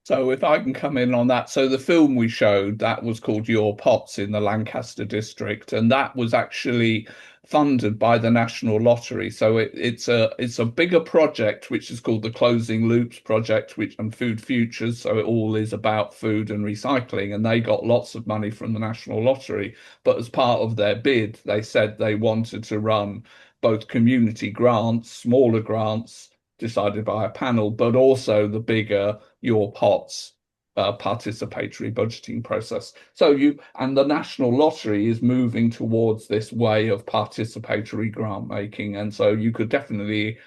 So if I can come in on that. So the film we showed, that was called Your Pots in the Lancaster district, and that was actually funded by the National Lottery. So it's a bigger project, which is called the Closing Loops Project, and Food Futures. So it all is about food and recycling, and they got lots of money from the National Lottery. But as part of their bid, they said they wanted to run both community grants, smaller grants decided by a panel, but also the bigger Your Pots participatory budgeting process. So and the National Lottery is moving towards this way of participatory grant making, and so you could definitely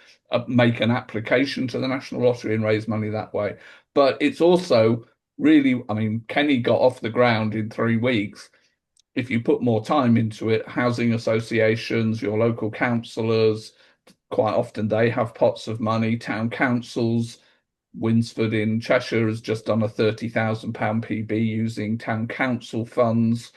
make an application to the National Lottery and raise money that way. But it's also really, I mean, Kenny got off the ground in 3 weeks. If you put more time into it, housing associations, your local councillors, quite often they have pots of money. Town councils, Winsford in Cheshire has just done a £30,000 PB using town council funds.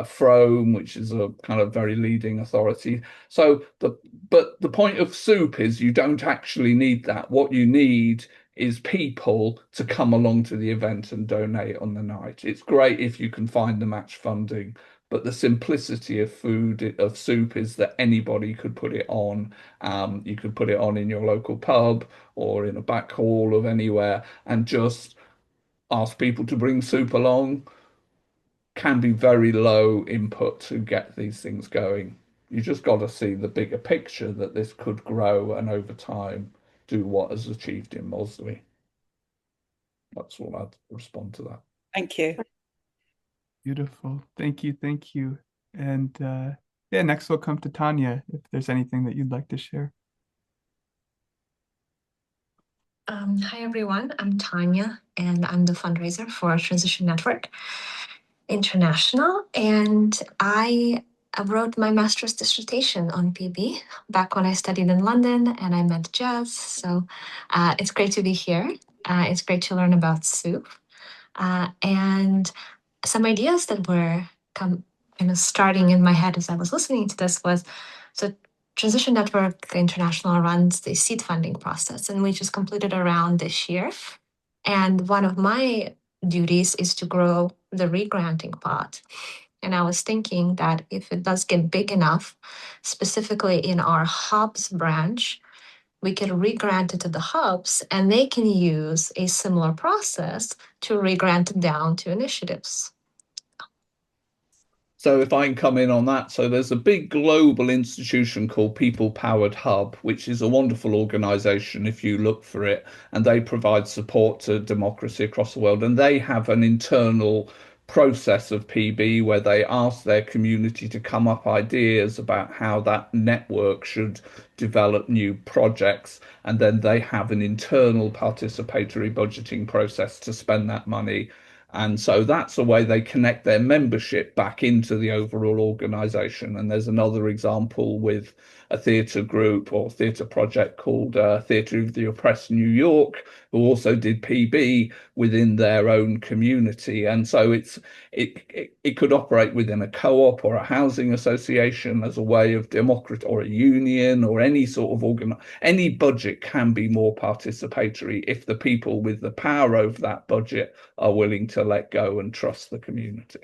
Frome, which is a kind of very leading authority. So but the point of soup is you don't actually need that. What you need is people to come along to the event and donate on the night. It's great if you can find the match funding, but the simplicity of soup is that anybody could put it on. You could put it on in your local pub or in a back hall of anywhere and just ask people to bring soup along. Can be very low input to get these things going. You just got to see the bigger picture that this could grow and over time do what is achieved in Mosley. That's what I'd respond to that. Thank you. Beautiful. Thank you. And yeah, next we'll come to Tanya, if there's anything that you'd like to share. Hi everyone, I'm Tanya and I'm the fundraiser for Transition Network International, and I wrote my master's dissertation on PB back when I studied in London and I met Jazz, so it's great to be here. It's great to learn about soup, and some ideas that were kind of starting in my head as I was listening to this was, so Transition Network International runs the seed funding process, and we just completed a round this year. And one of my duties is to grow the re-granting pot. And I was thinking that if it does get big enough, specifically in our hubs branch, we can re-grant it to the hubs and they can use a similar process to re-grant it down to initiatives. So if I can come in on that, so there's a big global institution called People Powered Hub, which is a wonderful organization if you look for it, and they provide support to democracy across the world. And they have an internal process of PB where they ask their community to come up ideas about how that network should develop new projects. And then they have an internal participatory budgeting process to spend that money. And so that's a way they connect their membership back into the overall organization. And there's another example with a theatre group or theatre project called Theatre of the Oppressed New York, who also did PB within their own community. And so it could operate within a co-op or a housing association as a way of democracy, or a union, or any sort of any budget can be more participatory if the people with the power over that budget are willing to let go and trust the community.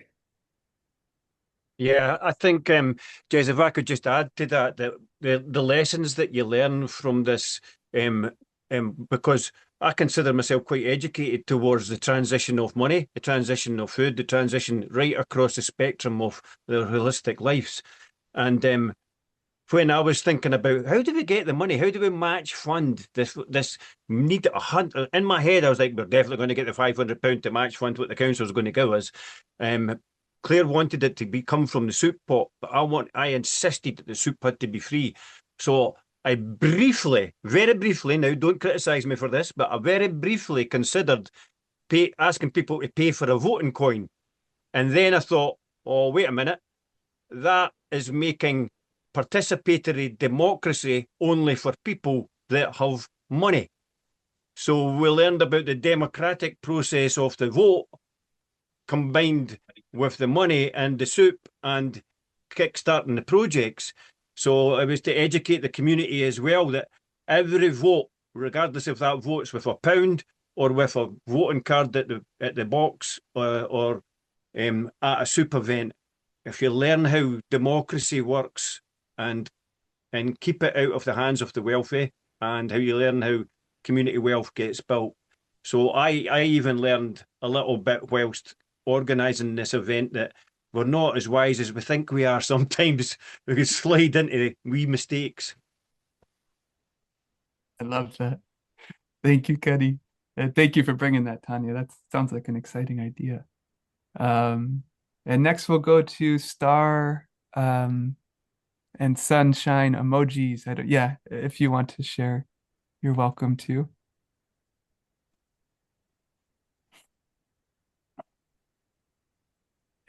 Yeah, I think, Jez, if I could just add to that, the lessons that you learn from this, because I consider myself quite educated towards the transition of money, the transition of food, the transition right across the spectrum of their holistic lives. And when I was thinking about how do we get the money, how do we match fund this need in my head, I was like, we're definitely going to get the £500 to match fund what the council is going to give us. Claire wanted it to come from the soup pot, but I insisted that the soup had to be free. So I briefly, very briefly, now don't criticise me for this, but I very briefly considered asking people to pay for a voting coin. And then I thought, oh, wait a minute, that is making participatory democracy only for people that have money. So we learned about the democratic process of the vote combined with the money and the soup and kickstarting the projects. So it was to educate the community as well that every vote, regardless if that vote's with £1 or with a voting card at the box or at a soup event, if you learn how democracy works and keep it out of the hands of the wealthy, and how you learn how community wealth gets built. So I even learned a little bit whilst organising this event that we're not as wise as we think we are sometimes. We can slide into wee mistakes. I love that. Thank you, Kenny. Thank you for bringing that, Tanya. That sounds like an exciting idea. And next we'll go to Star and Sunshine emojis. Yeah, if you want to share, you're welcome to.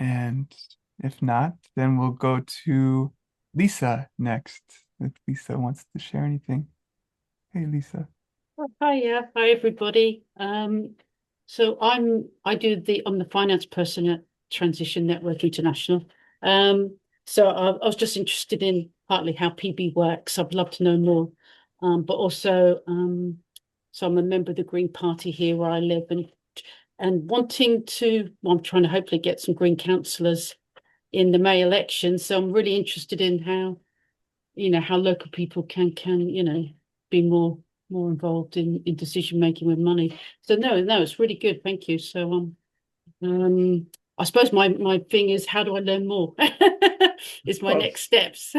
And if not, then we'll go to Lisa next, if Lisa wants to share anything. Hey, Lisa. Hi, hi everybody. So I'm the finance person at Transition Network International. So I was just interested in partly how PB works. I'd love to know more, but also so I'm a member of the Green Party here where I live, and wanting to, well, I'm trying to hopefully get some Green councillors in the May election. So I'm really interested in how, how local people can be more involved in decision making with money. So no, it's really good. Thank you. So I suppose my thing is, how do I learn more? Is my next steps.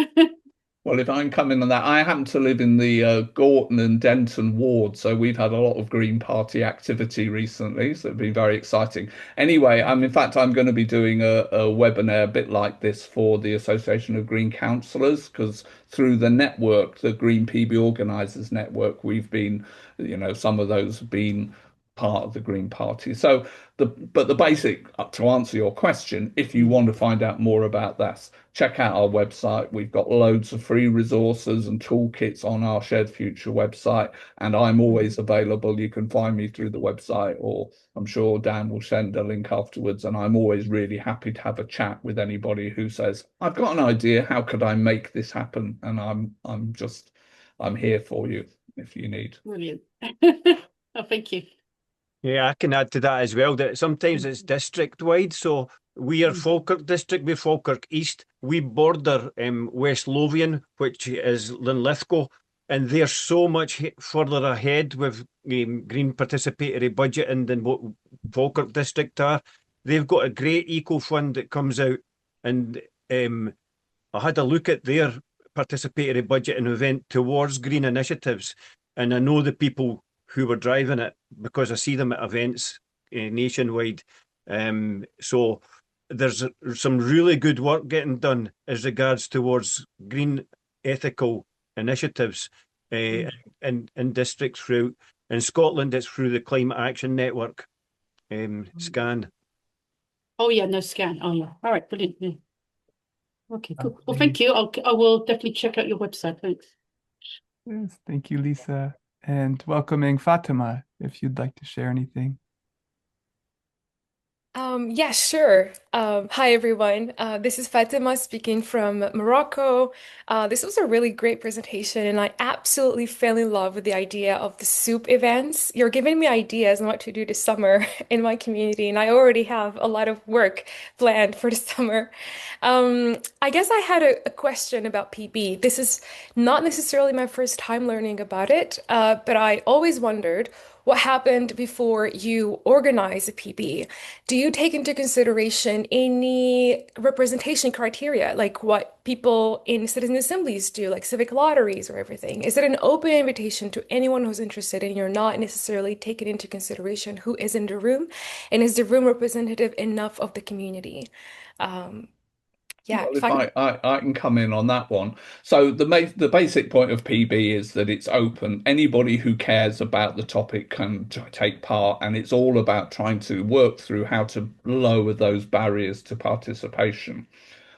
Well, if I can come in on that, I happen to live in the Gorton and Denton ward, so we've had a lot of Green Party activity recently, so it's been very exciting. Anyway, in fact, I'm going to be doing a webinar a bit like this for the Association of Green Councillors, because through the network, the Green PB Organisers Network, we've been, some of those have been part of the Green Party. So but the basic, to answer your question, if you want to find out more about that, check out our website. We've got loads of free resources and toolkits on our Shared Future website, and I'm always available. You can find me through the website, or I'm sure Dan will send a link afterwards, and I'm always really happy to have a chat with anybody who says, I've got an idea, how could I make this happen? And I'm here for you if you need. Brilliant. Oh, thank you. Yeah, I can add to that as well, that sometimes it's district wide. So We are Falkirk district, we're Falkirk East. We border West Lothian, which is Linlithgow, and they're so much further ahead with green participatory budgeting than what Falkirk district are. They've got a great eco fund that comes out, and I had a look at their participatory budgeting event towards green initiatives, and I know the people who were driving it because I see them at events nationwide. So there's some really good work getting done as regards towards green ethical initiatives in districts throughout. In Scotland, it's through the Climate Action Network, SCAN. Oh yeah, no, SCAN. Oh yeah. All right, brilliant. Yeah. Okay, cool. Well, thank you. I will definitely check out your website. Thanks. Yes, thank you, Lisa. And welcoming Fatima, if you'd like to share anything. Yeah, sure. Hi, everyone. This is Fatima speaking from Morocco. This was a really great presentation, and I absolutely fell in love with the idea of the soup events. You're giving me ideas on what to do this summer in my community, and I already have a lot of work planned for the summer. I guess I had a question about PB. This is not necessarily my first time learning about it, but I always wondered what happened before you organize a PB. Do you take into consideration any representation criteria, like what people in citizen assemblies do, like civic lotteries or everything? Is it an open invitation to anyone who's interested and you're not necessarily taking into consideration who is in the room? And is the room representative enough of the community? Yeah, Well, if I can come in on that one. So the basic point of PB is that it's open. Anybody who cares about the topic can take part, and it's all about trying to work through how to lower those barriers to participation.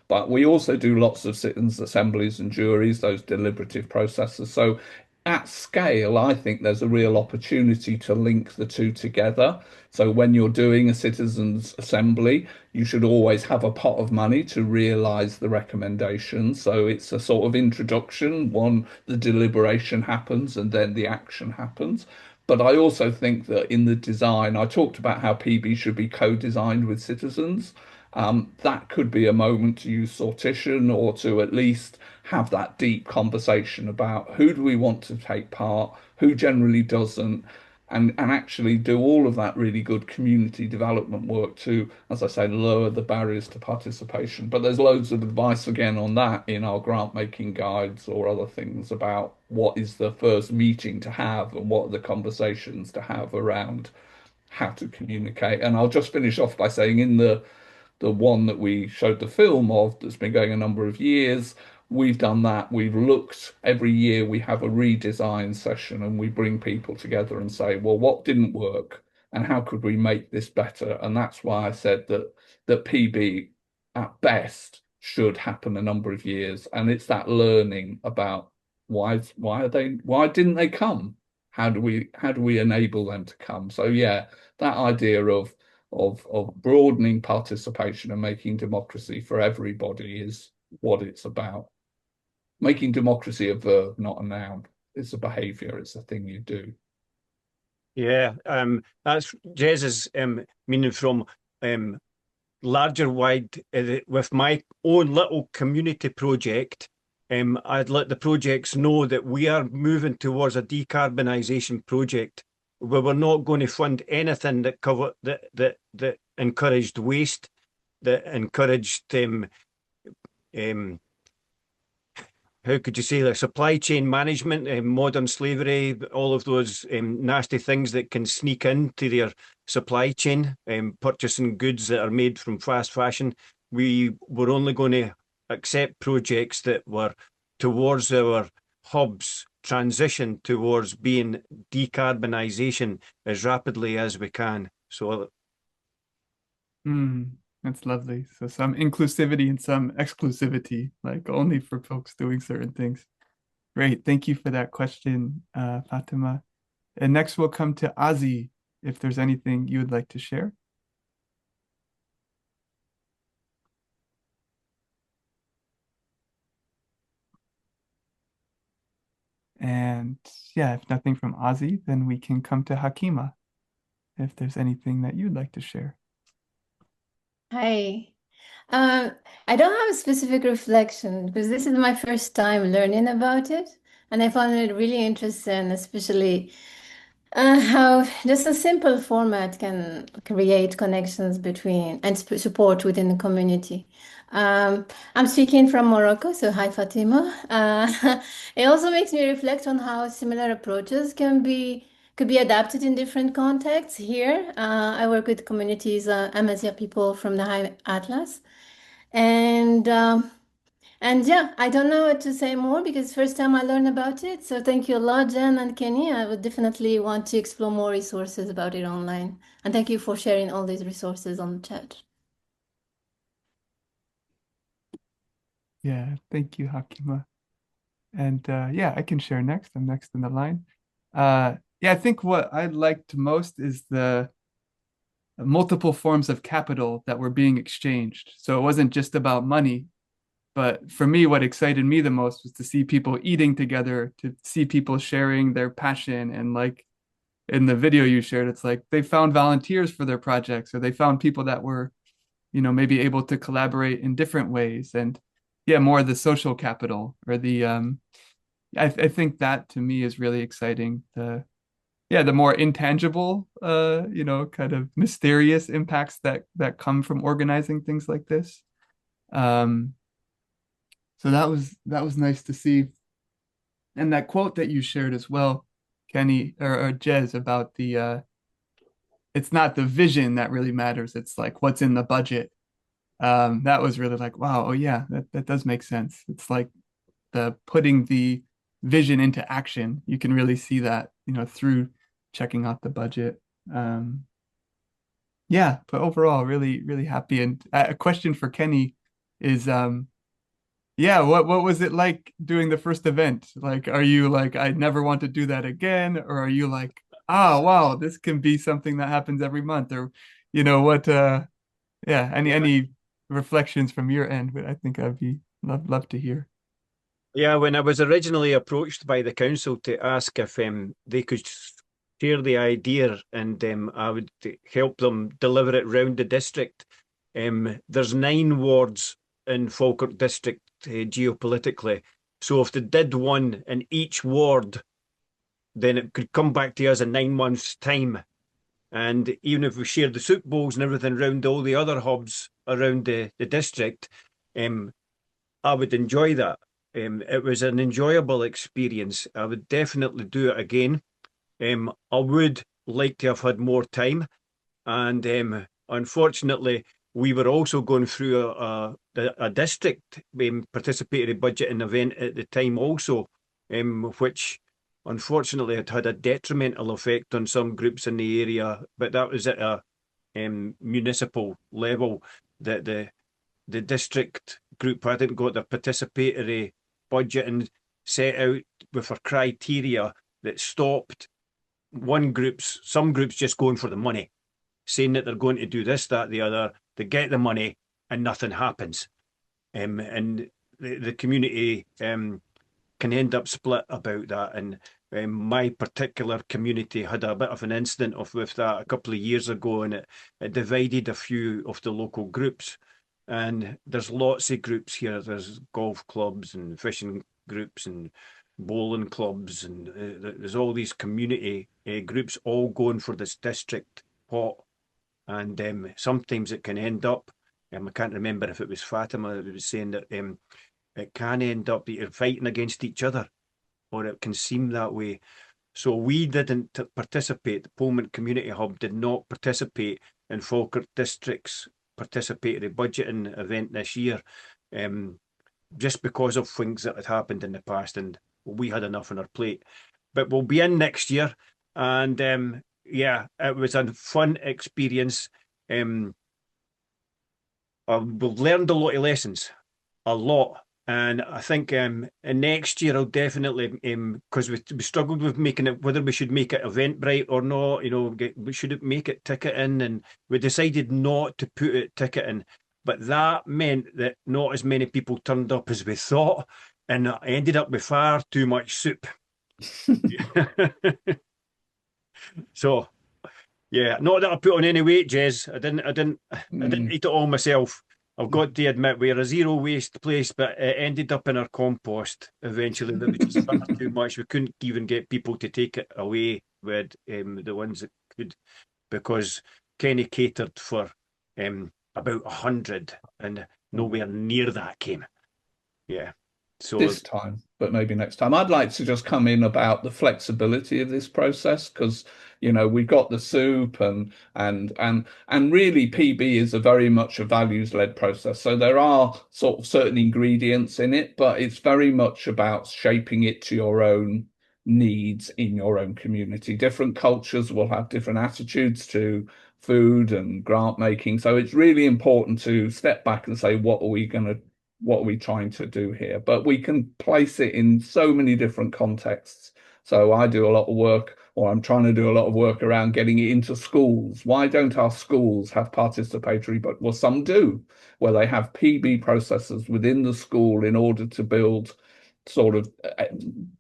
But we also do lots of citizens' assemblies and juries, those deliberative processes. So at scale, I think there's a real opportunity to link the two together. So when you're doing a citizens' assembly, you should always have a pot of money to realise the recommendations. So it's a sort of introduction. The deliberation happens and then the action happens. But I also think that in the design, I talked about how PB should be co-designed with citizens. That could be a moment to use sortition or to at least have that deep conversation about who do we want to take part, who generally doesn't, and actually do all of that really good community development work to, as I say, lower the barriers to participation. But there's loads of advice again on that in our grant making guides or other things about what is the first meeting to have and what are the conversations to have around how to communicate. And I'll just finish off by saying in the one that we showed the film of that's been going a number of years, we've done that. We've looked every year, we have a redesign session and we bring people together and say, well, what didn't work and how could we make this better? And that's why I said that PB at best should happen a number of years. And it's that learning about why didn't they come? How do we enable them to come? So yeah, that idea of broadening participation and making democracy for everybody is what it's about. Making democracy a verb, not a noun. It's a behavior, it's a thing you do. Yeah, that's Jez's meaning from larger wide with my own little community project. I'd let the projects know that we are moving towards a decarbonisation project. We were not going to fund anything that encouraged waste, that encouraged how could you say, like supply chain management, modern slavery, all of those nasty things that can sneak into their supply chain, purchasing goods that are made from fast fashion. We were only going to accept projects that were towards our hubs transition towards being decarbonisation as rapidly as we can. So that's lovely. So some inclusivity and some exclusivity, like only for folks doing certain things. Great. Thank you for that question, Fatima. And next we'll come to Ozzy, if there's anything you would like to share. And yeah, if nothing from Ozzy, then we can come to Hakima, if there's anything that you'd like to share. Hi. Um, I don't have a specific reflection because this is my first time learning about it, and I found it really interesting, especially how just a simple format can create connections between and support within the community. I'm speaking from Morocco, so hi Fatima. It also makes me reflect on how similar approaches could be adapted in different contexts. Here, I work with communities, Amazigh people from the High Atlas, and yeah, I don't know what to say more because first time I learned about it. So thank you a lot, Jen and Kenny. I would definitely want to explore more resources about it online. And thank you for sharing all these resources on the chat. Yeah, thank you, Hakima. And yeah, I can share next. I'm next in the line. Yeah, I think what I liked most is the multiple forms of capital that were being exchanged. So it wasn't just about money, but for me, what excited me the most was to see people eating together, to see people sharing their passion. And like in the video you shared, it's like they found volunteers for their projects, or they found people that were, maybe able to collaborate in different ways. And yeah, more of the social capital or the I think that to me is really exciting. The more intangible, kind of mysterious impacts that come from organizing things like this. So that was nice to see. And that quote that you shared as well, Kenny or Jez, about the it's not the vision that really matters, it's like what's in the budget. That was really like, wow, oh yeah, that does make sense. It's like the putting the vision into action. You can really see that, through checking out the budget. Yeah, but overall, really, really happy. And a question for Kenny is, yeah, what was it like doing the first event? Like, are you like, I never want to do that again? Or are you like, ah, wow, this can be something that happens every month? Or, what, yeah, any reflections from your end? But I think I'd be love to hear. Yeah, when I was originally approached by the council to ask if they could share the idea and I would help them deliver it round the district. There's 9 wards in Falkirk district geopolitically. So if they did one in each ward, then it could come back to us in 9 months' time. And even if we shared the soup bowls and everything around all the other hubs around the district, I would enjoy that. It was an enjoyable experience. I would definitely do it again. I would like to have had more time. And unfortunately, we were also going through a district participatory budgeting event at the time also, which unfortunately had a detrimental effect on some groups in the area, but that was at a municipal level. That the district group hadn't got their participatory budgeting set out with a criteria that stopped some groups just going for the money, saying that they're going to do this, that, the other. They get the money and nothing happens. And the community can end up split about that. And my particular community had a bit of an incident with that a couple of years ago, and it divided a few of the local groups. And there's lots of groups here. There's golf clubs and fishing groups and bowling clubs, and there's all these community groups all going for this district pot. And sometimes it can end up, I can't remember if it was Fatima that was saying that it can end up that you're fighting against each other, or it can seem that way. So we didn't participate. The Pullman Community Hub did not participate in Falkirk District's participatory budgeting event this year, just because of things that had happened in the past, and we had enough on our plate. But we'll be in next year, and yeah, it was a fun experience. We've learned a lot of lessons, a lot. And I think next year I'll definitely, because we struggled with making it, whether we should make it Eventbrite or not, we should make it ticketing, and we decided not to put it ticketing. But that meant that not as many people turned up as we thought, and I ended up with far too much soup. So Yeah, not that I put on any weight, Jez. I didn't eat it all myself. I've got to admit, we're a zero waste place, but it ended up in our compost eventually. That was just far too much. We couldn't even get people to take it away with the ones that could, because Kenny catered for about 100, and nowhere near that came. Yeah. So this time, but maybe next time. I'd like to just come in about the flexibility of this process, because we've got the soup and really PB is a very much a values-led process. So there are sort of certain ingredients in it, but it's very much about shaping it to your own needs in your own community. Different cultures will have different attitudes to food and grant making. So it's really important to step back and say, what are we trying to do here? But we can place it in so many different contexts. So I do a lot of work, or I'm trying to do a lot of work around getting it into schools. Why don't our schools have participatory, well, some do, where they have PB processes within the school in order to build sort of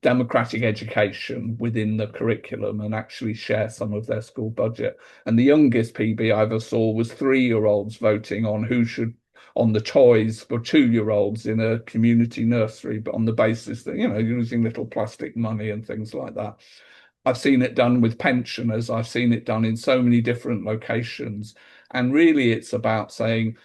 democratic education within the curriculum and actually share some of their school budget. And the youngest PB I ever saw was 3-year-olds voting on who should on the toys for 2-year-olds in a community nursery, but on the basis that, using little plastic money and things like that. I've seen it done with pensioners. I've seen it done in so many different locations. And really, it's about saying,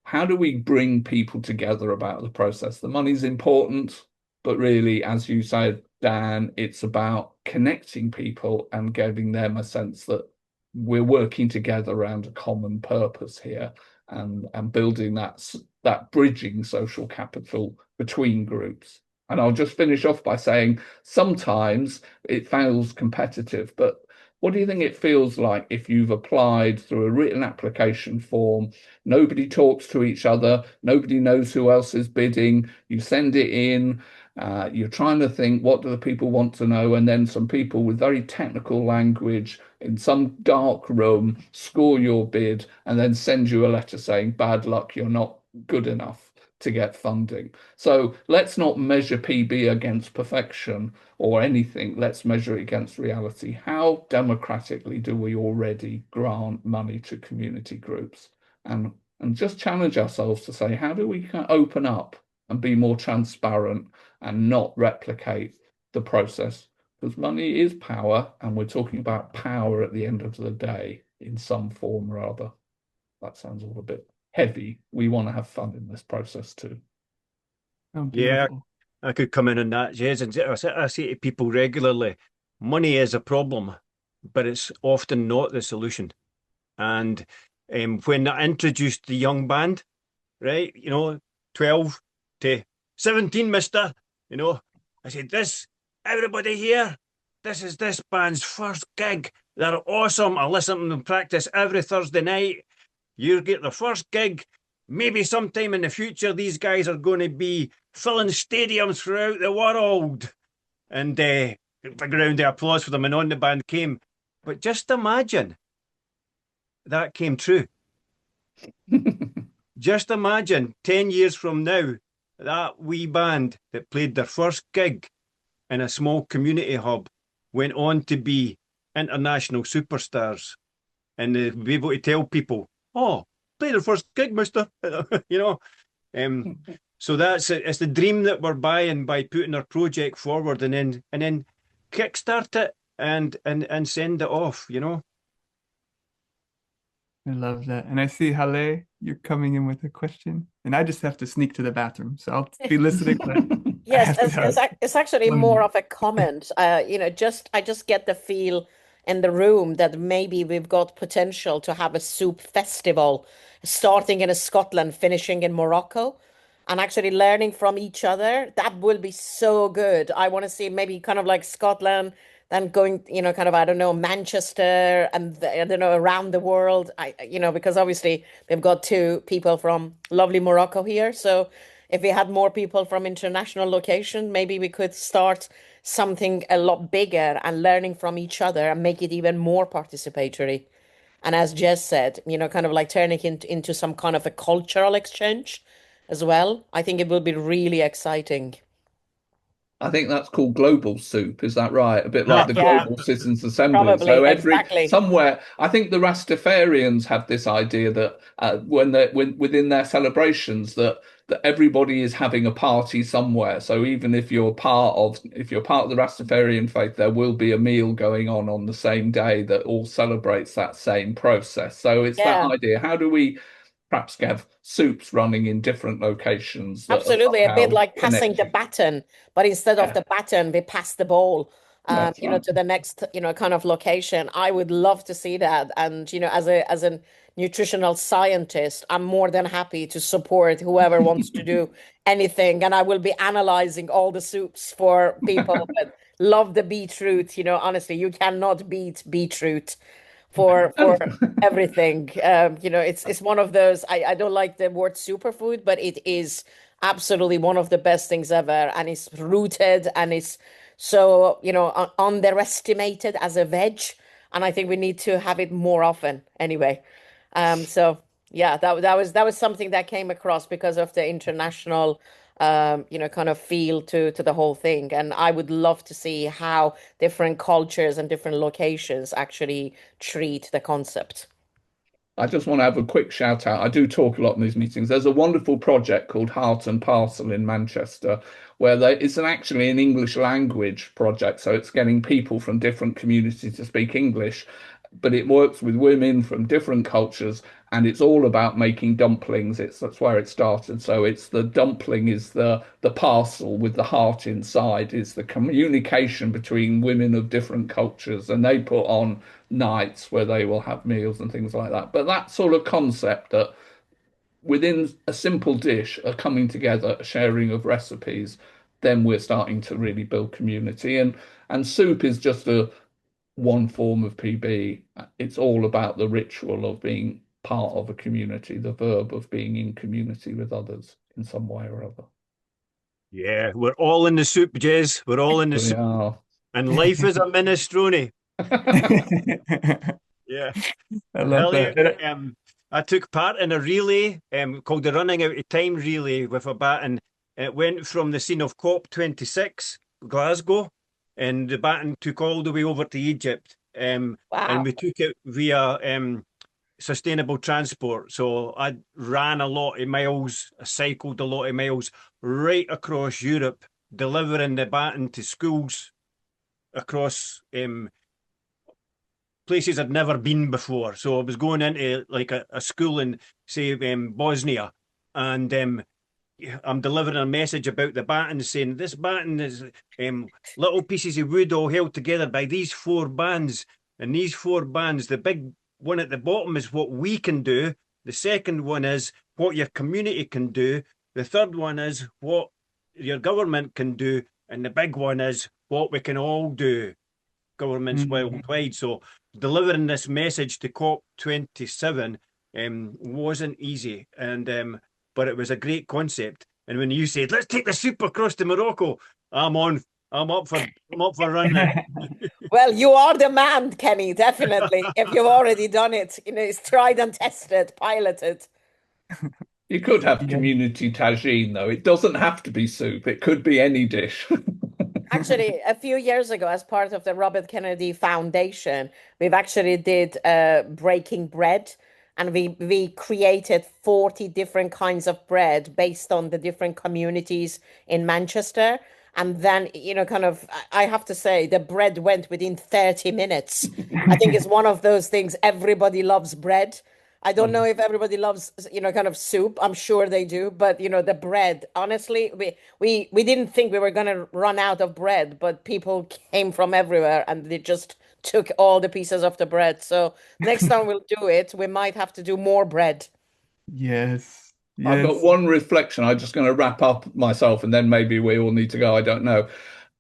how do we bring people together about the process? The money's important, but really, as you said, Dan, it's about connecting people and giving them a sense that we're working together around a common purpose here. And building that bridging social capital between groups. And I'll just finish off by saying sometimes it feels competitive, but what do you think it feels like if you've applied through a written application form? Nobody talks to each other, nobody knows who else is bidding, you send it in, you're trying to think, what do the people want to know? And then some people with very technical language in some dark room score your bid and then send you a letter saying, bad luck, you're not good enough to get funding. So let's not measure PB against perfection or anything. Let's measure it against reality. How democratically do we already grant money to community groups? And just challenge ourselves to say, how do we open up and be more transparent and not replicate the process? Because money is power, and we're talking about power at the end of the day in some form or other. That sounds all a bit heavy. We want to have fun in this process too. Yeah, I could come in on that, Jez. And I say to people regularly, money is a problem, but it's often not the solution. And when I introduced the young band, right, 12 to 17, mister, I said, everybody here, this is this band's first gig. They're awesome. I listen to them practice every Thursday night. You get the first gig. Maybe sometime in the future, these guys are going to be filling stadiums throughout the world. And big round of applause for them, and on the band came. But just imagine that came true. Just imagine 10 years from now, that wee band that played their first gig in a small community hub went on to be international superstars, and they'd be able to tell people, oh, play their first gig, mister. So it's the dream that we're buying by putting our project forward and then kickstart it and send it off, I love that. And I see Hale, you're coming in with a question, and I just have to sneak to the bathroom, so I'll be listening. Yes, it's actually more of a comment. I just get the feel in the room that maybe we've got potential to have a soup festival starting in Scotland, finishing in Morocco, and actually learning from each other. That will be so good. I want to see maybe kind of like Scotland, then going, kind of, I don't know, Manchester, and I don't know, around the world. Because obviously we've got 2 people from lovely Morocco here. So if we had more people from international location, maybe we could start something a lot bigger and learning from each other and make it even more participatory. And as Jess said, kind of like turning it into some kind of a cultural exchange as well. I think it will be really exciting. I think that's called global soup. Is that right? A bit like the Yeah, Global Citizens Assembly. probably, So exactly. somewhere, I think the Rastafarians have this idea that when within their celebrations that everybody is having a party somewhere. So even if you're part of the Rastafarian faith, there will be a meal going on the same day that all celebrates that same process. So it's that Yeah. idea. How do we perhaps have soups running in different locations that are Absolutely, a bit somehow like passing the connected? baton, but instead of Yeah. the baton, we pass the ball, That's you know, right. to the next, you know, kind of location. I would love to see that. And, you know, as a nutritional scientist, I'm more than happy to support whoever wants to do anything. And I will be analyzing all the soups for people that love the beetroot. You know, honestly, you cannot beat beetroot for everything. You know, it's one of those. I don't like the word superfood, but it is absolutely one of the best things ever, and it's rooted and it's so, you know, underestimated as a veg, and I think we need to have it more often. Anyway, so yeah, that was something that came across because of the international. You know, kind of feel to the whole thing. And I would love to see how different cultures and different locations actually treat the concept. I just want to have a quick shout out. I do talk a lot in these meetings. There's a wonderful project called Heart and Parcel in Manchester, where it's actually an English language project. So it's getting people from different communities to speak English, but it works with women from different cultures, and it's all about making dumplings. That's where it started. So it's the dumpling is the parcel with the heart inside, is the communication between women of different cultures, and they put on nights where they will have meals and things like that. But that sort of concept that within a simple dish, a coming together, a sharing of recipes, then we're starting to really build community. And soup is just one form of PB. It's all about the ritual of being part of a community, the verb of being in community with others in some way or other. Yeah, we're all in the soup, Jez. We're all in the We soup. are. And life is a minestrone. Yeah. I love that. I took part in a relay called the Running Out of Time relay with a baton. It went from the scene of COP26, Glasgow, and the baton took all the way over to Egypt. Wow. And we took it via sustainable transport. So I ran a lot of miles, I cycled a lot of miles right across Europe, delivering the baton to schools across places I'd never been before. So I was going into like a school in, say, Bosnia, and I'm delivering a message about the baton, saying this baton is little pieces of wood all held together by these four bands. And these four bands, the big one at the bottom is what we can do. The second one is what your community can do. The third one is what your government can do. And the big one is what we can all do, governments worldwide. So delivering this message to COP27 wasn't easy, and but it was a great concept. And when you said, let's take the soup across to Morocco, I'm up for running. Well, you are the man, Kenny, definitely. If you've already done it, you know, it's tried and tested, piloted. You could have community tagine, though. It doesn't have to be soup. It could be any dish. Actually, a few years ago, as part of the Robert Kennedy Foundation, we've actually did breaking bread, and we created 40 different kinds of bread based on the different communities in Manchester. And then, you know, kind of, I have to say, the bread went within 30 minutes. I think it's one of those things, everybody loves bread. I don't know if everybody loves, you know, kind of soup. I'm sure they do, but you know, the bread, honestly, we didn't think we were going to run out of bread, but people came from everywhere and they just took all the pieces of the bread. So next time we'll do it, we might have to do more bread. Yes. I've got one reflection. I'm just going to wrap up myself, and then maybe we all need to go. I don't know.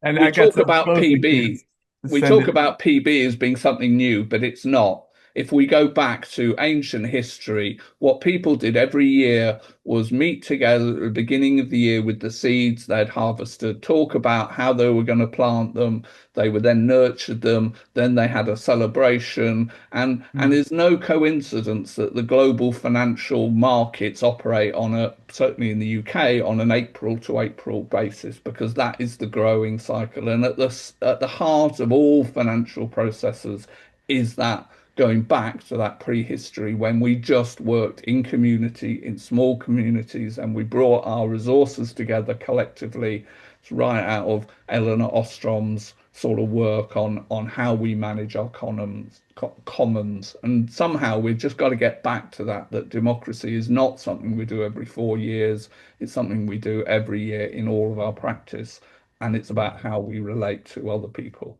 And we I got talk some about closing PB. cues to We send talk it. about PB as being something new, but it's not. if we go back to ancient history, what people did every year was meet together at the beginning of the year with the seeds they'd harvested, talk about how they were going to plant them. They would then nurture them. Then they had a celebration. And it's no coincidence that the global financial markets operate on certainly in the UK, on an April to April basis, because that is the growing cycle. And at the heart of all financial processes is that going back to that prehistory when we just worked in community, in small communities, and we brought our resources together collectively. It's right out of Eleanor Ostrom's sort of work on how we manage our commons. And somehow we've just got to get back to that democracy is not something we do every 4 years. It's something we do every year in all of our practice. And it's about how we relate to other people.